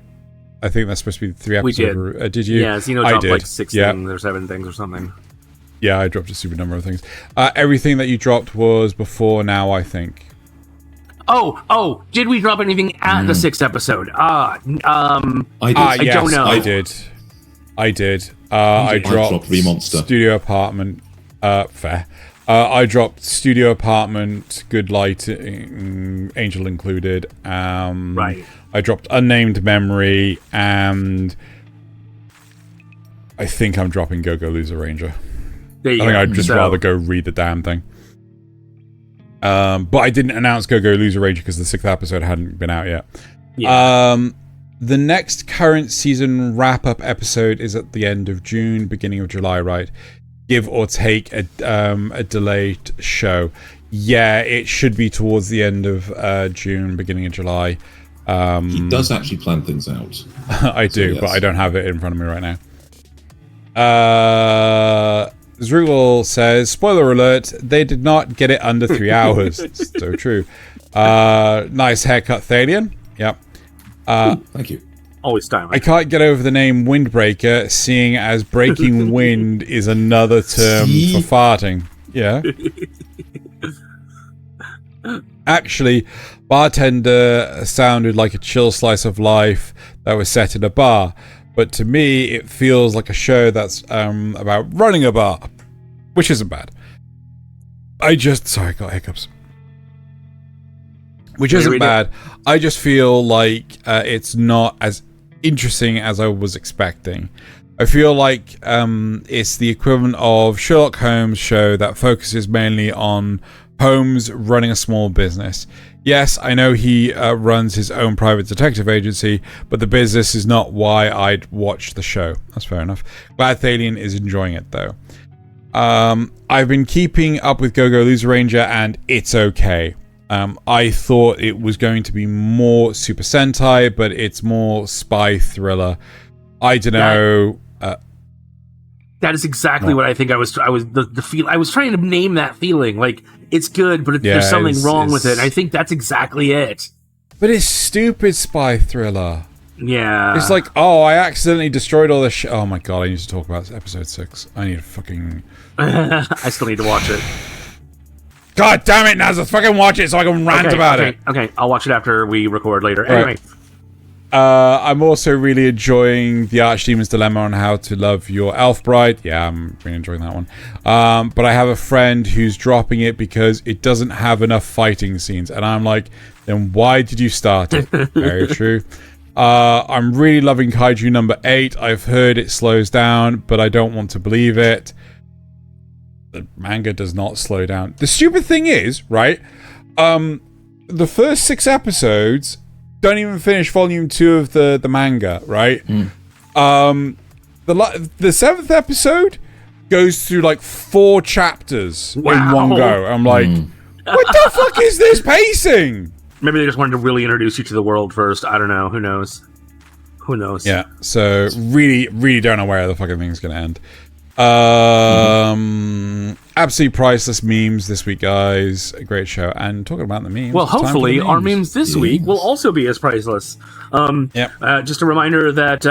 I think that's supposed to be 3 episodes. We did. Did you? Yeah, Xeno dropped like 6 things or 7 things or something. Yeah, I dropped a super number of things. Everything that you dropped was before now, I think. Oh, did we drop anything at the 6th episode? I did. I don't know. I did. I dropped V-Monster. Studio Apartment. Fair. I dropped Studio Apartment, Good Lighting, Angel Included. Right. I dropped Unnamed Memory, and I think I'm dropping Go-Go Loser Ranger. I think I'd just rather go read the damn thing. But I didn't announce Go-Go Loser Ranger because the 6th episode hadn't been out yet. Yeah. The next current season wrap-up episode is at the end of June, beginning of July, right? Give or take a delayed show. Yeah, it should be towards the end of June, beginning of July. He does actually plan things out. I do, but I don't have it in front of me right now. Zrugel says, spoiler alert, they did not get it under 3 hours. So true. Nice haircut, Thaylien. Yep. Thank you. Always styling. I can't get over the name Windbreaker, seeing as breaking wind is another term for farting. Yeah. Actually, Bartender sounded like a chill slice of life that was set in a bar. But to me, it feels like a show that's about running a bar, which isn't bad. Sorry, I got hiccups. Which isn't bad. I just feel like it's not as interesting as I was expecting. I feel like it's the equivalent of Sherlock Holmes show that focuses mainly on Holmes running a small business. Yes, I know he runs his own private detective agency, but the business is not why I'd watch the show. That's fair enough. Glad Thaylien is enjoying it, though. I've been keeping up with Go-Go Loser Ranger, and it's okay. I thought it was going to be more Super Sentai, but it's more spy thriller. I don't know. That is exactly what I think. I was trying to name that feeling. Like, it's good, but there's something wrong with it. I think that's exactly it. But it's stupid spy thriller. Yeah. It's like, oh, I accidentally destroyed all this shit. Oh my god, I need to talk about episode 6. I need to fucking... I still need to watch it. God damn it, Nasuth, fucking watch it so I can rant about it. Okay, I'll watch it after we record later. Anyway. I'm also really enjoying the Archdemon's Dilemma on how to love your elf bride. Yeah, I'm really enjoying that one. But I have a friend who's dropping it because it doesn't have enough fighting scenes. And I'm like, then why did you start it? Very true. I'm really loving Kaiju number 8. I've heard it slows down, but I don't want to believe it. The manga does not slow down. The stupid thing is, right, the first 6 episodes don't even finish volume 2 of the manga, right? The 7th episode goes through like 4 chapters in one go. I'm like, what the fuck is this pacing? Maybe they just wanted to really introduce you to the world first. I don't know. Who knows? Who knows? Yeah. So really don't know where the fucking thing's gonna end. Absolutely priceless memes this week, guys. A great show. And talking about the memes. Well, hopefully our memes this week will also be as priceless. Just a reminder that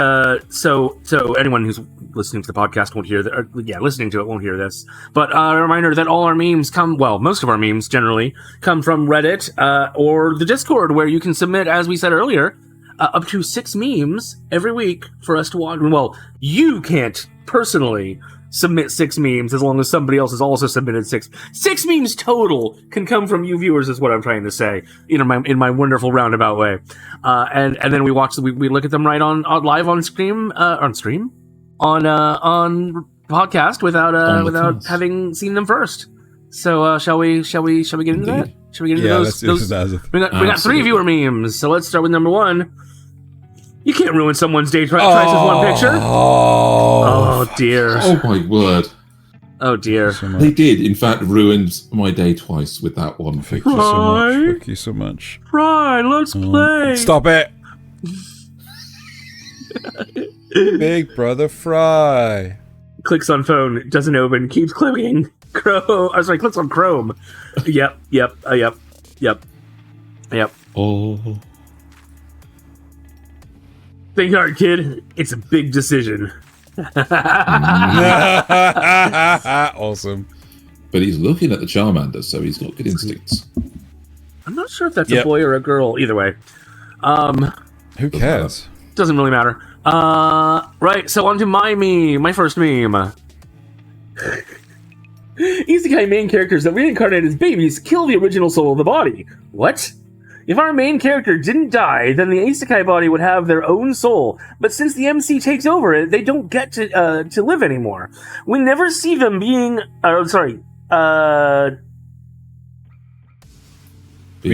so anyone who's listening to the podcast won't hear that. Listening to it won't hear this. But a reminder that all our memes most of our memes generally come from Reddit or the Discord, where you can submit, as we said earlier, up to 6 memes every week for us to watch. Well, you can't personally submit 6 memes as long as somebody else has also submitted 6. 6 memes total can come from you viewers, is what I'm trying to say in my wonderful roundabout way. And then we look at them right on live on stream on podcast without having seen them first. So shall we get into that? Shall we get into those? We got 3 viewer memes. So let's start with number 1. You can't ruin someone's day twice with one picture. Oh dear. Oh my word. Oh dear. They did, in fact, ruin my day twice with that one picture. Thank you so much. Fry, let's play. Stop it. Big Brother Fry. Clicks on phone, doesn't open, keeps clicking. Clicks on Chrome. Yep. Oh. Think hard, kid. It's a big decision. Awesome. But he's looking at the Charmander, so he's got good instincts. I'm not sure if that's a boy or a girl. Either way. Who cares? Doesn't really matter. Right, so on to my first meme. Isekai main characters that reincarnate as babies kill the original soul of the body. What? If our main character didn't die, then the isekai body would have their own soul. But since the MC takes over it, they don't get to live anymore. We never see them being... We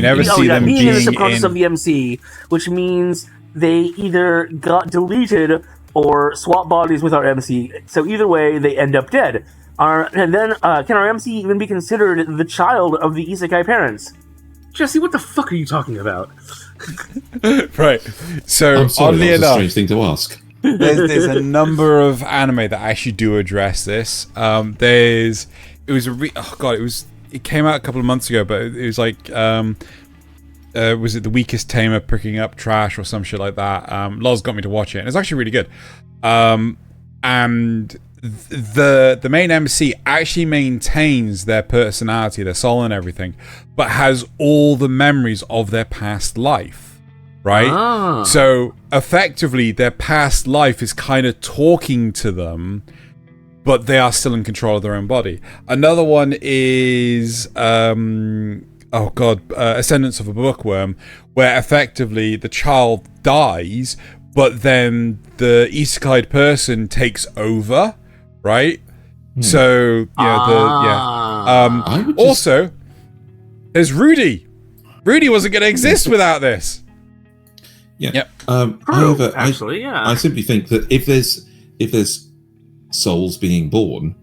never see them being in the being subconscious of the MC, which means they either got deleted or swap bodies with our MC. So either way, they end up dead. Can our MC even be considered the child of the isekai parents? Jesse, what the fuck are you talking about? Right. So, I'm sorry, oddly that was enough, a strange thing to ask. there's a number of anime that actually do address this. It came out a couple of months ago, but it was like, was it The Weakest Tamer Picking Up Trash or some shit like that? Loz got me to watch it, and it's actually really good. And the main MC actually maintains their personality, their soul and everything, but has all the memories of their past life, right? So effectively their past life is kind of talking to them, but they are still in control of their own body. Another one is Ascendance of a Bookworm, where effectively the child dies, but then the isekai person takes over, right? So also there's Rudy. Rudy wasn't going to exist without this. Yeah. Yep. However, actually, I simply think that if there's souls being born,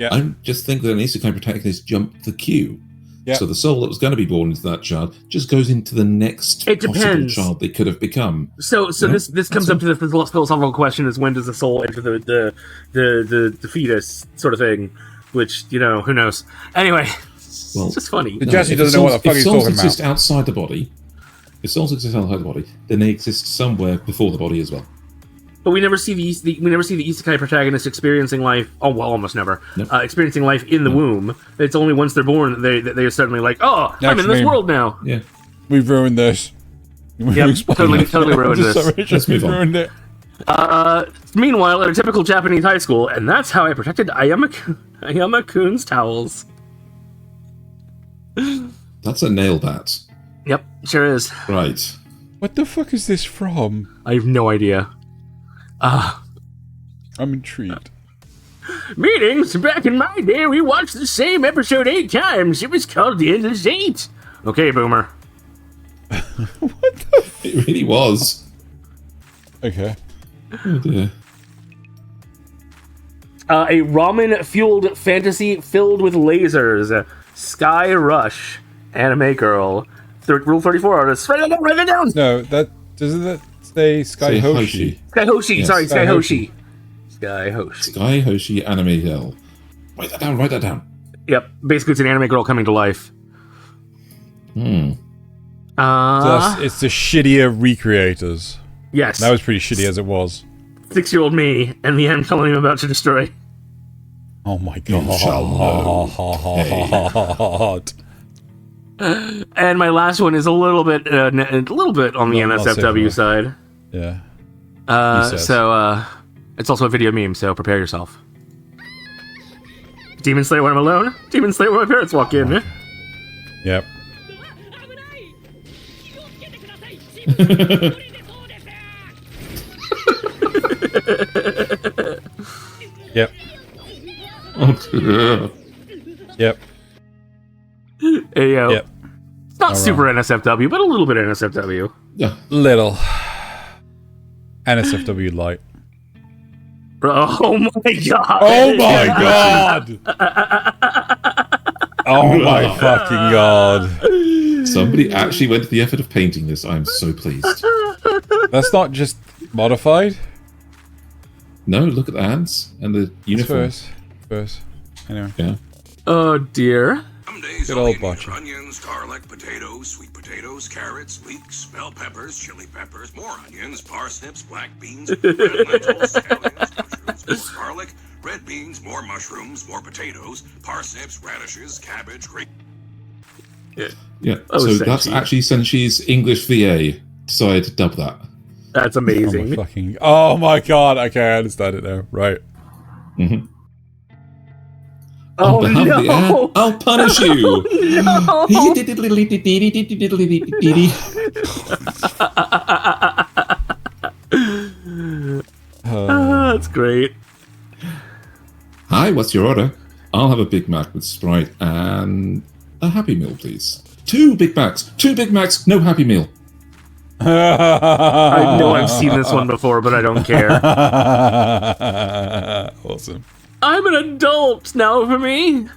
I just think that an isekai protagonist jumped the queue. Yep. So the soul that was going to be born into that child just goes into the next possible child they could have become. So this comes up to the philosophical question: is when does the soul enter the fetus, sort of thing? Which, who knows? Anyway, it's just funny. Jesse doesn't know what the fuck he's talking about. If souls exist outside the body, then they exist somewhere before the body as well. But we never see the isekai protagonist experiencing life. Oh well, almost never. Nope. Experiencing life in the womb. It's only once they're born they are suddenly like, oh, I'm in this world now. Yeah, we've ruined this. Yep, totally ruined this. Let's move on. Ruined it. Meanwhile, at a typical Japanese high school, and that's how I protected Ayama-kun's towels. That's a nail bat. Yep, sure is. Right. What the fuck is this from? I have no idea. I'm intrigued. Meetings? Back in my day, we watched the same episode 8 times. It was called The End of the Eight. Okay, boomer. What the It really was. Okay. Oh dear. A ramen-fueled fantasy filled with lasers. Sky Rush. Anime girl. Rule 34 artist. Write it down! No, doesn't that say Sky Hoshi? Sky Hoshi, yes. sorry, Sky Hoshi. Sky Hoshi Anime Girl. Write that down. Yep, basically it's an anime girl coming to life. Hmm. It's the shittier recreators. Yes. That was pretty shitty as it was. 6-year-old me, and the end telling him about to destroy. Oh my god. And my last one is a little bit on the NSFW side. Yeah. So it's also a video meme, so prepare yourself. Demon Slayer when I'm alone. Demon Slayer when my parents walk in. Yep. Yep. Yep. Ayo. Yep. It's not super NSFW, but a little bit NSFW. Yeah. Little. NSFW light. Oh my god. Oh my god. Oh my fucking god. Somebody actually went to the effort of painting this. I'm so pleased. That's not just modified? No, look at the hands and the uniform. First. Anyway. Yeah. Oh dear. Some days Good I'll old eat botcha. onions, garlic, potatoes, sweet potatoes, carrots, leeks, bell peppers, chili peppers, more onions, parsnips, black beans, red lentils, scallions, mushrooms, more garlic, red beans, more mushrooms, more potatoes, parsnips, radishes, cabbage, green. Yeah. Oh, so Senshi. that's actually Senshi's English VA decided to dub that. That's Oh amazing. my god. Okay, I understand it now. Right. Mm-hmm. Oh On behalf of the no! air, I'll punish you. That's great. Hi, what's your order? I'll have a Big Mac with Sprite and a Happy Meal, please. 2 Big Macs. 2 Big Macs, no Happy Meal. I know I've seen this one before, but I don't care. Awesome. I'm an adult now for me.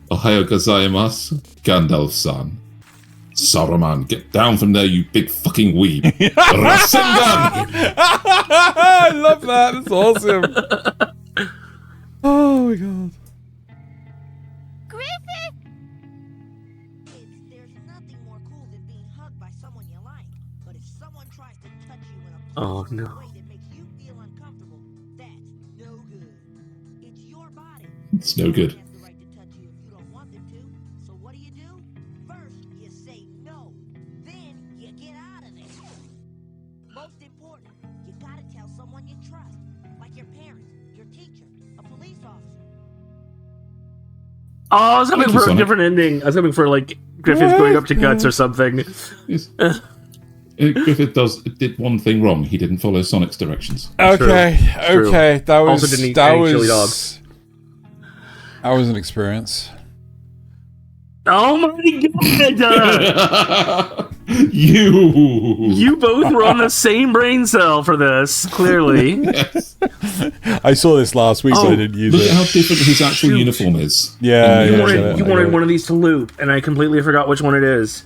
Ohayo gozaimasu, Gandalf-san. Saruman, get down from there, you big fucking weeb. Rasengan! I love that. That's awesome. Oh my god. There's nothing more cool than being hugged by someone you like. But if someone tries to touch you in a Oh, no. way that makes you feel uncomfortable, that's no good. It's your body. It's no good. They have the right to touch you if you don't want them to. So what do? First, you say no. Then you get out of there. Most important, you gotta tell someone you trust, like your parents, your teacher, a police officer. Oh, I was hoping Thank you, for a Sonic. different ending. I was hoping for like Griffith going up to Guts or something. Yes. Griffith did one thing wrong. He didn't follow Sonic's directions. Okay. True. Okay. That was Also didn't eat that any was chili dogs. That was an experience. Oh my god! You both were on the same brain cell for this, clearly. Yes. I saw this last week, so I didn't use Look it. at how different his actual Shoot. uniform is. Yeah, In yeah, the yeah. original. You wanted one of these to loop, and I completely forgot which one it is.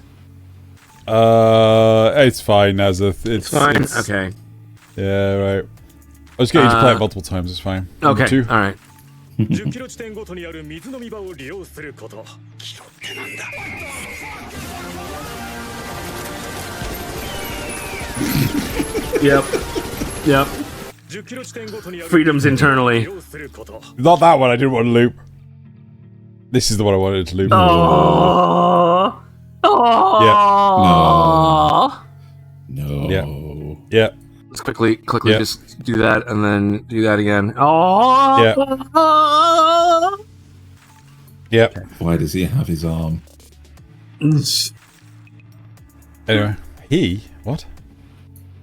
It's fine, Nasuth. It's fine? Okay. Yeah, right. I was getting to play it multiple times. It's fine. Number Okay, 2. alright. 10キロ地点ごとにある水飲み場を利用すること。 Yep. 10キロ地点ごとにある Freedoms 利 internally. 用すること。 Not that one. I didn't want to loop. This is the one I wanted to loop. Oh. Oh. No. Yeah. Yeah. Let's quickly Yeah. just do that and then do that again. Oh. Yeah. Why does he have his arm? Anyway, what?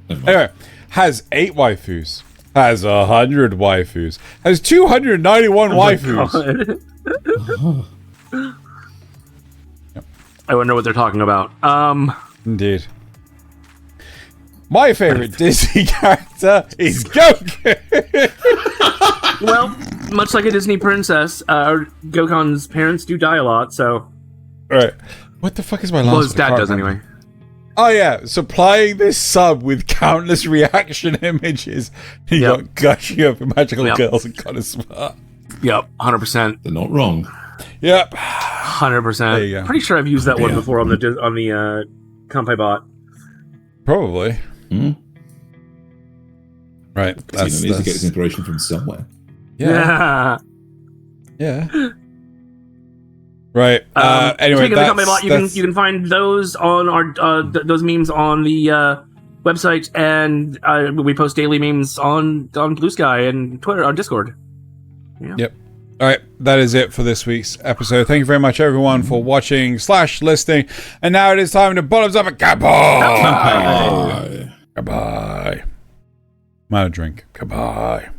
Never mind. Anyway, has 8 waifus. Has 100 waifus. Has 291 waifus. I wouldn't know what they're talking about. Indeed. My favorite Disney character is Goku. Well, much like a Disney princess, Gokon's parents do die a lot, so... Right. What the fuck is my last Well, his dad does, anyway. Oh, yeah. Supplying this sub with countless reaction images. You got gushing up magical girls and kind of smart. Yep, 100%. They're not wrong. Yep. 100%. There you go. Pretty sure I've used that one before on the Kanpai bot. Probably. Mm. Right. That's need to get his inspiration from somewhere. Yeah. Right. Anyway, speaking of the Kanpai bot, you can find those on our those memes on the website, and we post daily memes on Blue Sky and Twitter on Discord. Yeah. Yep. All right, that is it for this week's episode. Thank you very much, everyone, for watching / listening. And now it is time to bottoms up a goodbye. Goodbye. I'm out of drink. Goodbye.